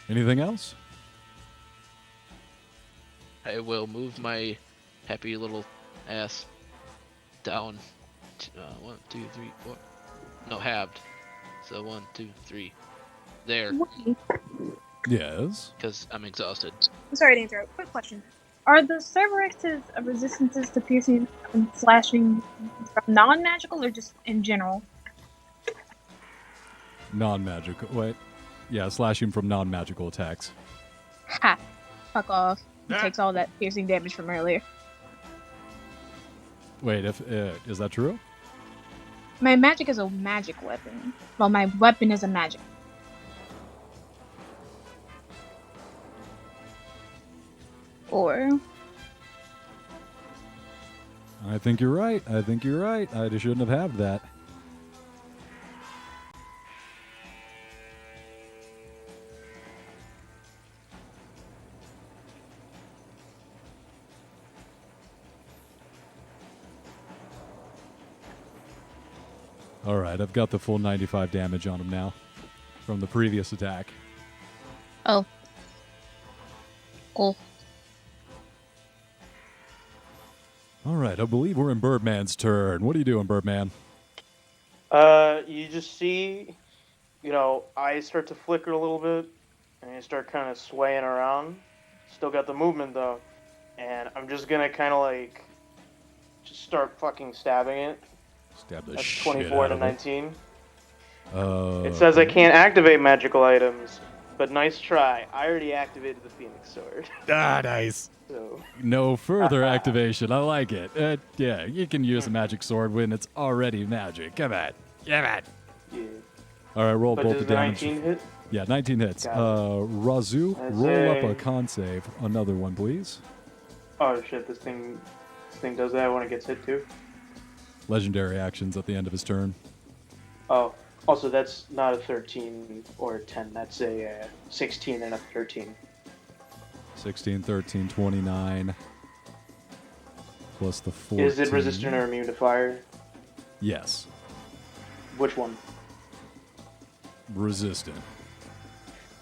Anything else? I will move my happy little ass down. 1, 2, 3, 4. No, halved. So 1, 2, 3. There, Wait, Yes. because I'm exhausted. I'm sorry to interrupt. Quick question. Are the Cerberix's resistances to piercing and slashing non-magical or just in general? Non-magical. Wait. Yeah, slashing from non-magical attacks. Ha! Fuck off. He takes all that piercing damage from earlier. Wait, if is that true? My magic is a magic weapon. Well, my weapon is a magic. Or I think you're right. I think you're right. I just shouldn't have halved that. All right, I've got the full 95 damage on him now from the previous attack. oh, cool. All right, I believe we're in Birdman's turn. What are you doing, Birdman? You just see, eyes start to flicker a little bit, and you start kind of swaying around. Still got the movement though, and I'm just gonna kind of just start fucking stabbing it. Stab the That's shit 24 out to of it. 19. It says I can't activate magical items, but nice try. I already activated the Phoenix Sword. Ah, nice. So No further activation. I like it. Yeah, you can use a magic sword when it's already magic. Come on. Come on. yeah. All right, roll But both does the the damage. 19 hit? Yeah, 19 hits. Got Razu, That's roll up a a- con save. Another one, please. Oh shit! This thing does that when it gets hit too. Legendary actions at the end of his turn. Oh, also that's not a 13 or a 10. That's a 16 and a 13. 16, 13, 29. Plus the 14. Is it resistant or immune to fire? Yes. Which one? Resistant.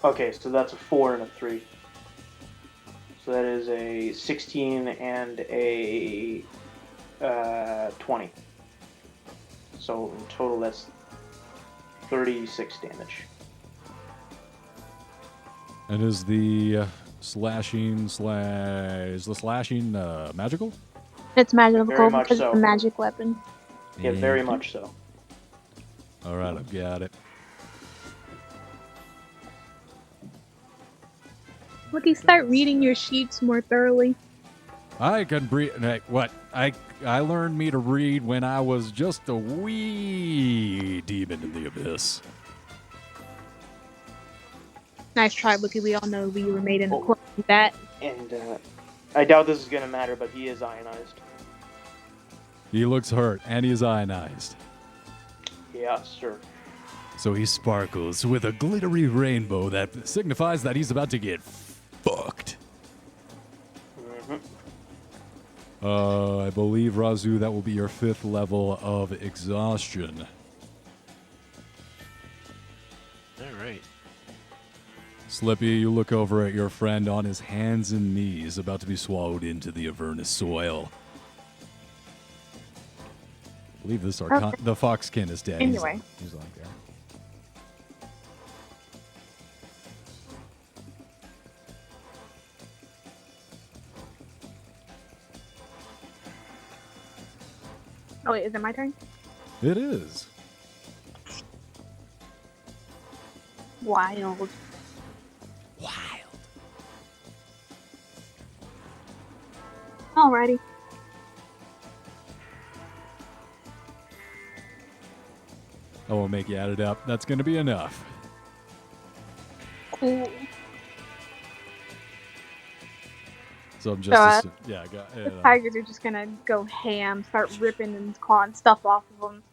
Okay, so that's a 4 and a 3. So that is a 16 and a 20. So in total, that's 36 damage. And is the slashing magical? It's magical Very much because so. it's a magic weapon. Yeah, very much so. All right, I've got it. Wookie, start reading your sheets more thoroughly. I can read. What? I learned me to read when I was just a wee demon in the abyss. Nice try, Wookie. We all know we were made in Oh. accordance with that. And I doubt this is going to matter, but he is ionized. He looks hurt, and he is ionized. Yeah, sure. So he sparkles with a glittery rainbow that signifies that he's about to get fucked. hmm I believe, Razu, that will be your 5th level of exhaustion. All right. Slippy, you look over at your friend on his hands and knees, about to be swallowed into the Avernus soil. I believe this the foxkin is dead. Anyway. He's like that. Oh wait, is it my turn? It is. Wild. Wild. Alrighty. I won't make you add it up. That's going to be enough. Cool. So I'm just The tigers are just gonna go ham, start ripping and clawing stuff off of them.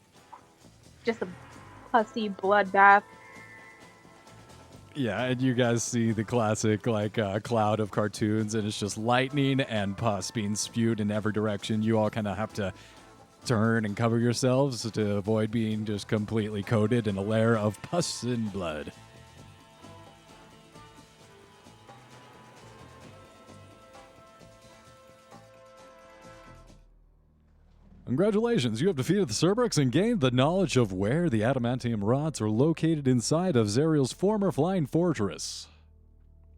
Just a pussy bloodbath. Yeah, and you guys see the classic cloud of cartoons, and it's just lightning and pus being spewed in every direction. You all kind of have to turn and cover yourselves to avoid being just completely coated in a layer of pus and blood. Congratulations, you have defeated the Sibriex and gained the knowledge of where the adamantium rods are located inside of Zariel's former flying fortress.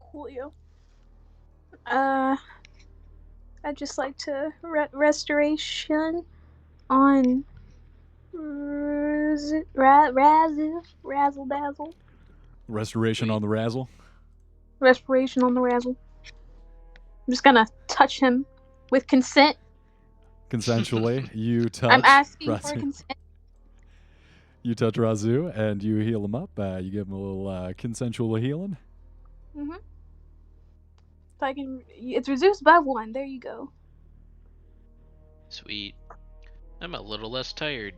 Coolio. I'd just like to restoration on Razzle Dazzle. Restoration on the Razzle. Respiration on the Razzle. I'm just gonna touch him with consent. Consensually, you touch. I'm asking Razu. for consent. You touch Razu and you heal him up. You give him a little consensual healing. Mm-hmm. So I can. It's reduced by 1. There you go. Sweet. I'm a little less tired.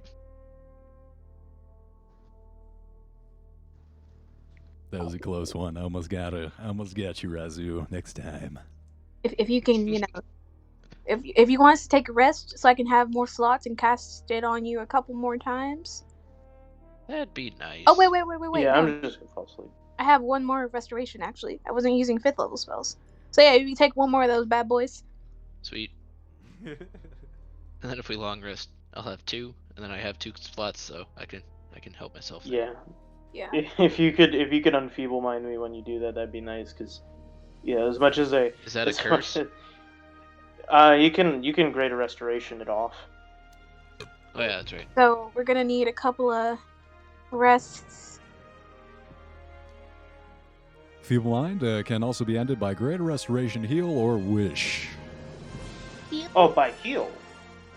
That was a close one. I almost got you, Razu. Next time. If you can, if you want us to take a rest, so I can have more slots and cast it on you a couple more times. That'd be nice. Oh wait. Yeah, no. I'm just gonna fall asleep. I have one more restoration. Actually, I wasn't using 5th level spells. So yeah, you take one more of those bad boys. Sweet. And then if we long rest, I'll have 2, and then I have 2 slots, so I can help myself. Yeah. Yeah. If you could unfeeble mind me when you do that, that'd be nice. Cause as much as I Is that a curse? You can greater restoration it off. Oh yeah, that's right. So we're gonna need a couple of rests. Feeble Mind can also be ended by Greater Restoration Heal or Wish. Oh, by heal.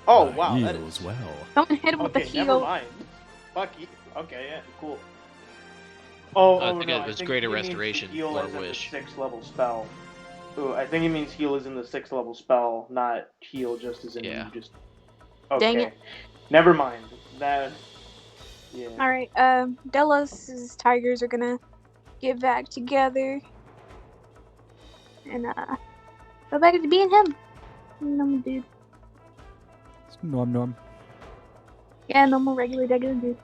Oh By wow, heal that is as well. Someone hit him with the okay. heel. Never mind. Fuck you. Okay, yeah, cool. Oh, I think no, it was think greater he means restoration heal or is in the wish. 6th level spell. Ooh, I think it means heal is in the 6th level spell, not heal just as in Yeah. you just. Okay. Dang it. Never mind. That. Yeah. All right. Delos' tigers are gonna get back together and go back to being him. Normal dude. Nom. Yeah, normal, regular dude.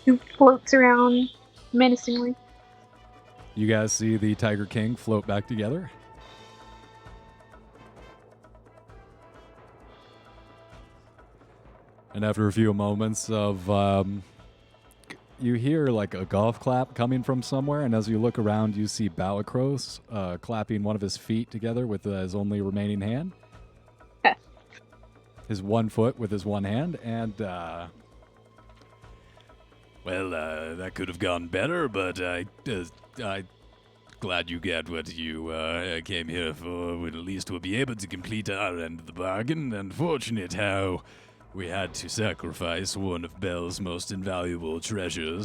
Who floats around menacingly. You guys see the Tiger King float back together. And after a few moments of, you hear like a golf clap coming from somewhere, and as you look around, you see Balakros clapping one of his feet together with his only remaining hand. His one foot with his one hand, and that could have gone better, but I glad you got what you came here for. At least we'll be able to complete our end of the bargain. Unfortunate how we had to sacrifice one of Belle's most invaluable treasure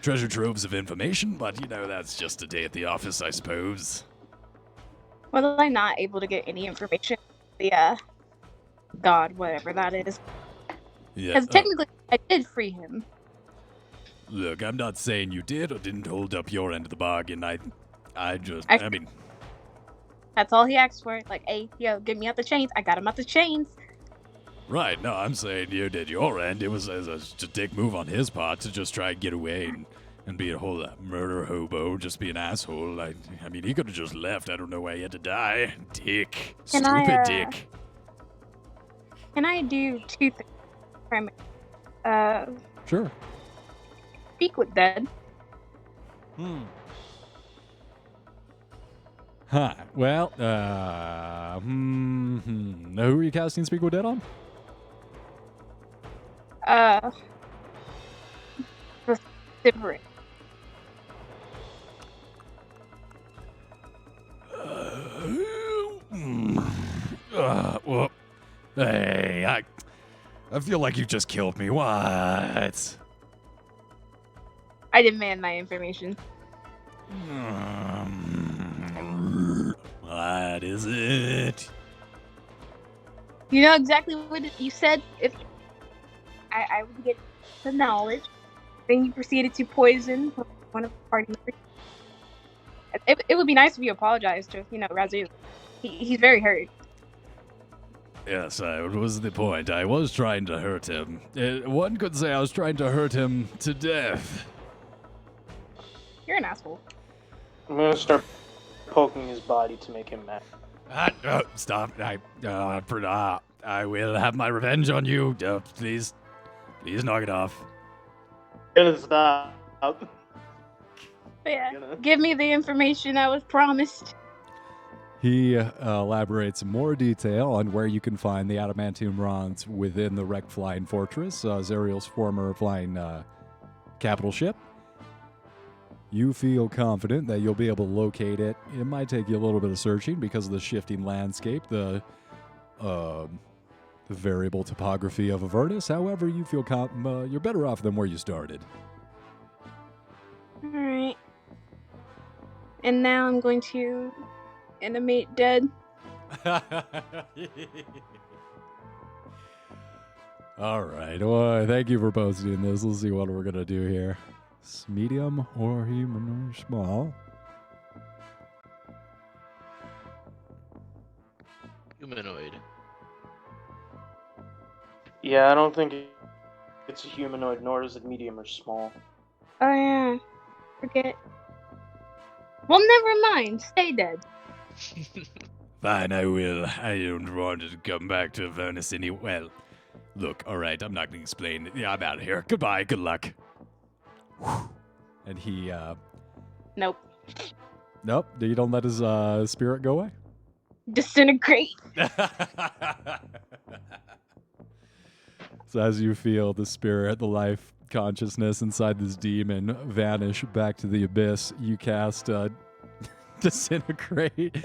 troves of information, but that's just a day at the office, I suppose. Was I not able to get any information? The god, whatever that is. Yeah. Because technically, I did free him. Look, I'm not saying you did or didn't hold up your end of the bargain. I mean... That's all he asked for. Like, hey, yo, get me out the chains. I got him out the chains. Right, no, I'm saying you did your end. It was a dick move on his part to just try and get away and be a whole murder hobo, just be an asshole. I mean, he could have just left. I don't know why he had to die. Dick. Stupid dick. Can I do 2 things? Sure. Speak with dead. Huh. Well, Now, who are you casting Speak with Dead on? The Sibriex. Well, hey, I feel like you just killed me. What? I demand my information. What is it? You know exactly what you said. If I would get the knowledge, then you proceeded to poison one of the party members. It would be nice if you apologized to, Razil. He's very hurt. Yes, it was the point. I was trying to hurt him. One could say I was trying to hurt him to death. You're an asshole. I'm gonna start poking his body to make him mad. Stop. I will have my revenge on you. Please knock it off. Gonna stop. But yeah, give me the information I was promised. He elaborates more detail on where you can find the adamantium rods within the wrecked flying fortress, Zariel's former flying capital ship. You feel confident that you'll be able to locate it. It might take you a little bit of searching because of the shifting landscape, the variable topography of Avernus. However, you feel you're better off than where you started. All right. And now I'm going to animate dead. All right. Well, thank you for posting this. Let's see what we're going to do here. Medium or human or small? Humanoid. Yeah, I don't think it's a humanoid, nor is it medium or small. Oh yeah, forget. Well, never mind. Stay dead. Fine, I will. I don't want to come back to Avernus well. Look, all right, I'm not going to explain. Yeah, I'm out of here. Goodbye, good luck. And he, Nope. Nope, you don't let his spirit go away? Disintegrate. So as you feel the spirit, the life consciousness inside this demon vanish back to the abyss, you cast Disintegrate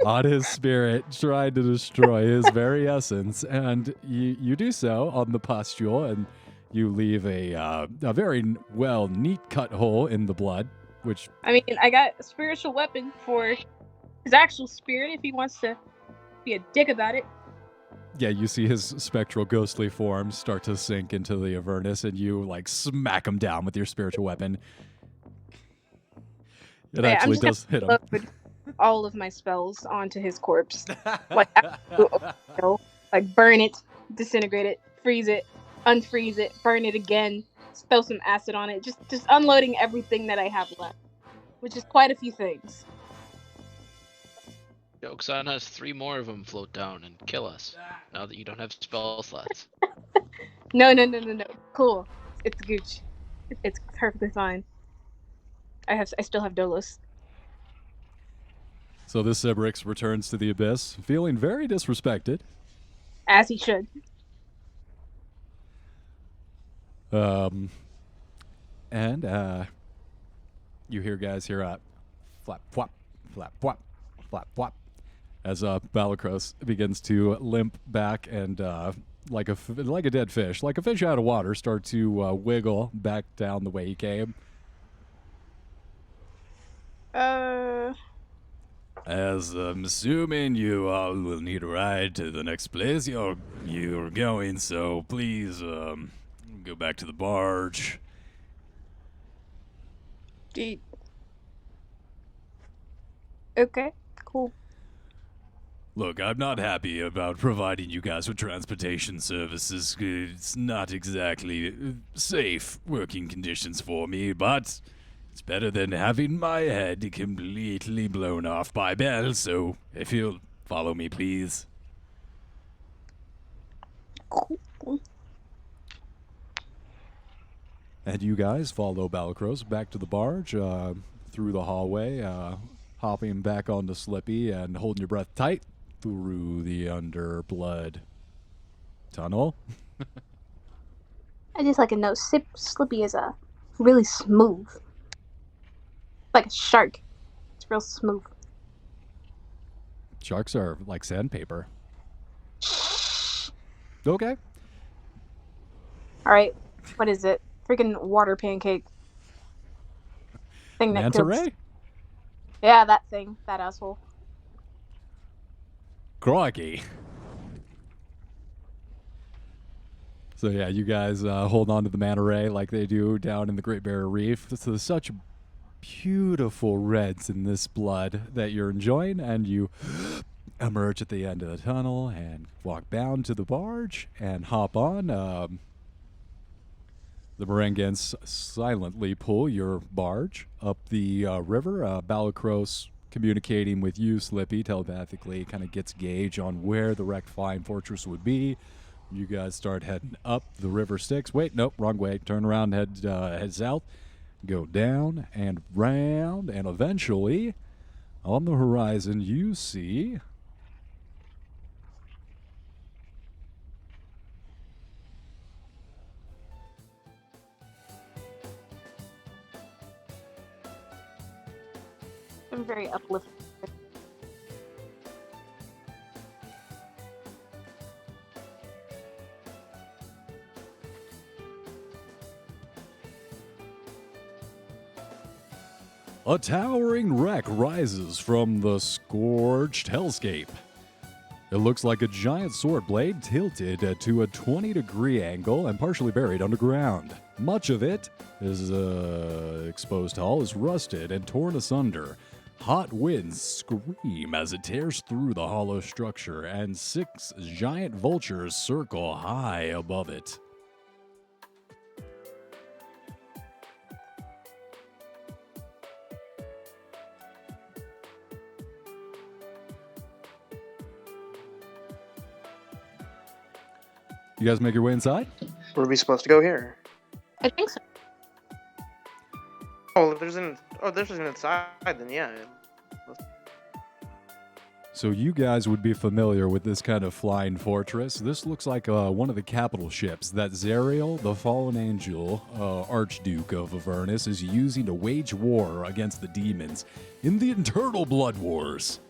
on his spirit, trying to destroy his very essence. And you do so on the pustule, and you leave a very neat cut hole in the blood, which... I mean, I got a spiritual weapon for his actual spirit if he wants to be a dick about it. Yeah, you see his spectral ghostly form start to sink into the Avernus, and you, smack him down with your spiritual weapon. It actually does hit him. All of my spells onto his corpse. Burn it, disintegrate it, freeze it, unfreeze it, burn it again, throw some acid on it. Just unloading everything that I have left, which is quite a few things. Joke's on us, 3 more of them float down and kill us, now that you don't have spell slots. No. Cool. It's gooch. It's perfectly fine. I still have Dolos. So this Sibriex returns to the abyss, feeling very disrespected. As he should. You hear guys here flap, flap, flap, flap, flap, flap, as Balakros begins to limp back and like a dead fish, like a fish out of water, start to wiggle back down the way he came. As I'm assuming you all will need a ride to the next place you're going, so please go back to the barge. Okay, cool. Look, I'm not happy about providing you guys with transportation services. It's not exactly safe working conditions for me, but it's better than having my head completely blown off by Bell, so if you'll follow me, please. Cool. And you guys follow Balakros back to the barge, through the hallway, hopping back onto Slippy and holding your breath tight through the underblood tunnel. I just like to know Slippy is really smooth. Like a shark. It's real smooth. Sharks are like sandpaper. Okay. Alright, what is it? Freaking water pancake. Thing that Manta kills. ray? Yeah, that thing. That asshole. Crikey. So yeah, you guys hold on to the manta ray like they do down in the Great Barrier Reef. So there's such beautiful reds in this blood that you're enjoying, and you emerge at the end of the tunnel and walk down to the barge and hop on. The Merengans silently pull your barge up the river. Balakros communicating with you, Slippy, telepathically, kind of gets a gauge on where the wrecked flying fortress would be. You guys start heading up the river Styx. Wait, nope, wrong way. Turn around, head south, go down and round, and eventually, on the horizon, you see I'm very uplifted. a towering wreck rises from the scorched hellscape. It looks like a giant sword blade tilted to a 20-degree angle and partially buried underground. Much of it is exposed hull is rusted and torn asunder. Hot winds scream as it tears through the hollow structure, and 6 giant vultures circle high above it. You guys make your way inside? Where are we supposed to go here? I think so. Oh, if there's an inside, then yeah. So you guys would be familiar with this kind of flying fortress. This looks like one of the capital ships that Zariel, the fallen angel, Archduke of Avernus, is using to wage war against the demons in the internal blood wars.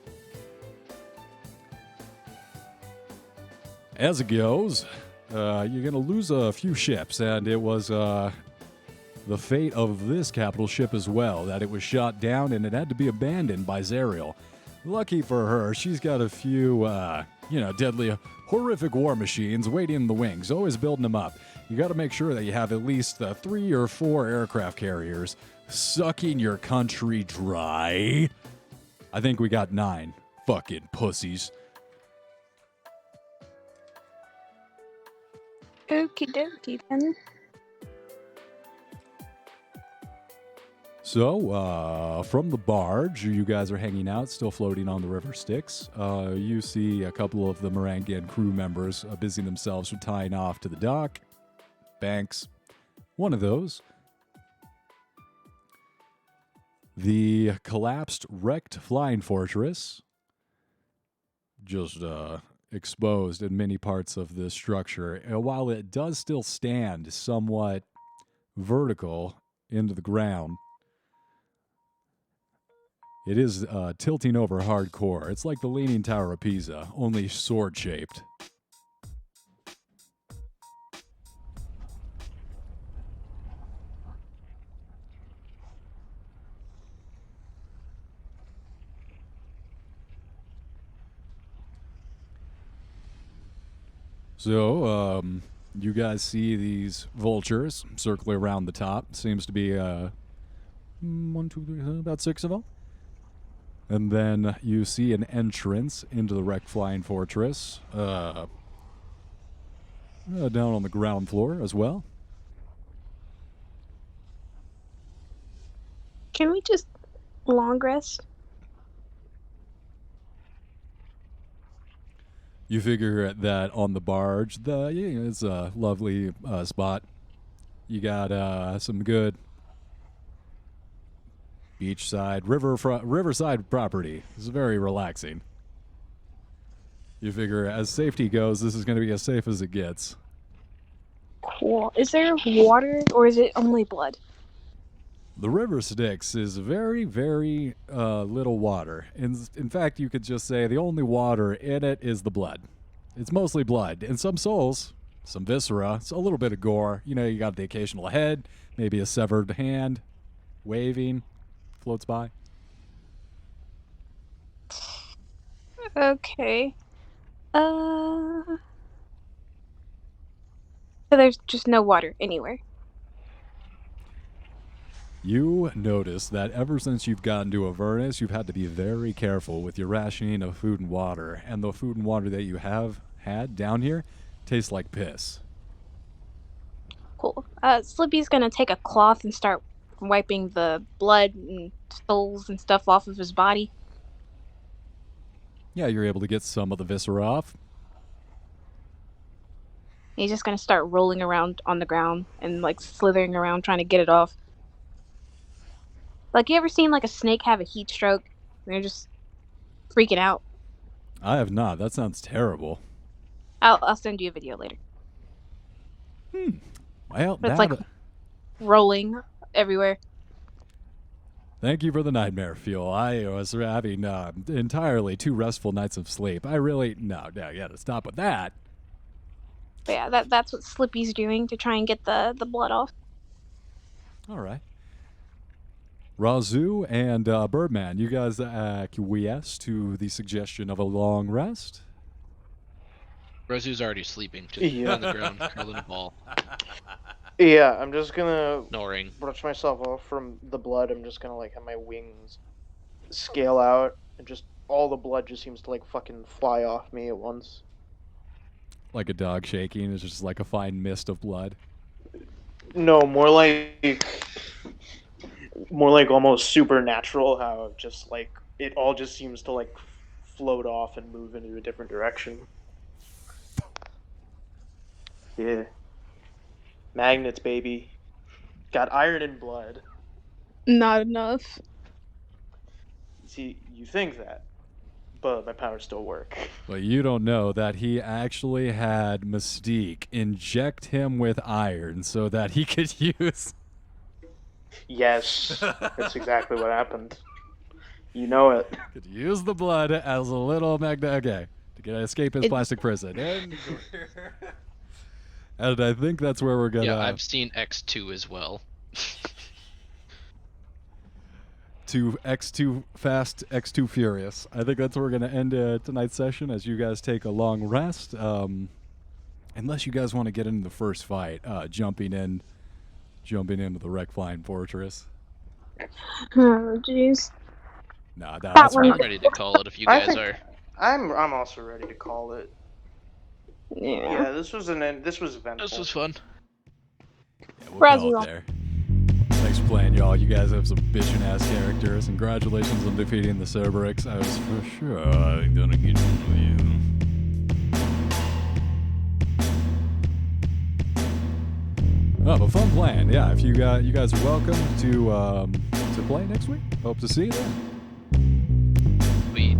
As it goes, you're going to lose a few ships, and it was the fate of this capital ship as well, that it was shot down and it had to be abandoned by Zariel. Lucky for her, she's got a few, deadly, horrific war machines waiting in the wings, always building them up. You got to make sure that you have at least 3 or 4 aircraft carriers sucking your country dry. I think we got 9. Fucking pussies. Okie dokie then. So, from the barge, you guys are hanging out, still floating on the river Styx. You see a couple of the Merangian crew members busying themselves with tying off to the dock. Banks, one of those. The collapsed, wrecked flying fortress, just exposed in many parts of this structure. And while it does still stand somewhat vertical into the ground, it is tilting over hardcore. It's like the Leaning Tower of Pisa, only sword-shaped. So, you guys see these vultures circling around the top. Seems to be 1, 2, 3, about 6 of them. And then you see an entrance into the wrecked flying fortress, down on the ground floor as well. Can we just long rest? You figure that on the barge, it's a lovely spot. You got some good beachside, riverside property. It's very relaxing. You figure as safety goes, this is going to be as safe as it gets. Cool. Is there water or is it only blood? The river Styx is very, very little water. In fact, you could just say the only water in it is the blood. It's mostly blood. And some souls, some viscera, so a little bit of gore. You know, you got the occasional head, maybe a severed hand, waving, floats by. Okay. So there's just no water anywhere. You notice that ever since you've gotten to Avernus, you've had to be very careful with your rationing of food and water, and the food and water that you have had down here tastes like piss. Cool. Slippy's gonna take a cloth and start wiping the blood and stools and stuff off of his body. Yeah, you're able to get some of the viscera off. He's just gonna start rolling around on the ground and like slithering around trying to get it off. Like, you ever seen like a snake have a heat stroke? And they're just freaking out. I have not. That sounds terrible. I'll send you a video later. Well, But it's like rolling everywhere. Thank you for the nightmare fuel. I was having entirely 2 restful nights of sleep. I really you gotta stop with that. But yeah, that's what Slippy's doing to try and get the blood off. All right. Razoo and Birdman, you guys acquiesce to the suggestion of a long rest? Rozu's already sleeping, just Yeah. on the ground, curled in a ball, Yeah, I'm just gonna snoring. brush myself off from the blood. I'm just gonna like have my wings scale out, and just all the blood just seems to like fucking fly off me at once. Like a dog shaking. It's just like a fine mist of blood. No, more like almost supernatural. How just like it all just seems to like float off and move into a different direction. Yeah. Magnets, baby. Got iron in blood. Not enough. See, you think that, but my powers still work. But you don't know that he actually had Mystique inject him with iron so that he could use... Yes, that's exactly what happened. You know it. could use the blood as a little okay, to get escape his plastic prison. And I think that's where we're gonna... Yeah, I've seen X2 as well. To X2 Fast, X2 Furious. I think that's where we're going to end tonight's session as you guys take a long rest. Unless you guys want to get into the first fight, jumping into the wreck flying fortress. Oh, jeez. Nah, That that's one- I'm ready to call it if you guys are. I'm also ready to call it. Yeah. Yeah, this was eventful. This was fun. Yeah, we'll call Razzie. it there. Thanks for playing, y'all. You guys have some bitchin' ass characters. Congratulations on defeating the Sibriex. I was for sure gonna get to you. Oh, but fun playing. Yeah, if you guys are welcome to play next week. Hope to see you then. Sweet.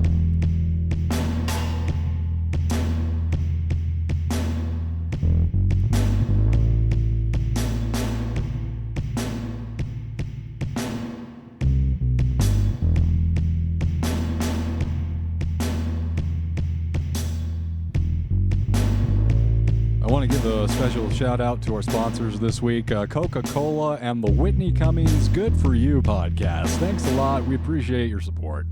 I want to give a special shout out to our sponsors this week, Coca-Cola and the Whitney Cummings Good For You podcast. Thanks a lot. We appreciate your support.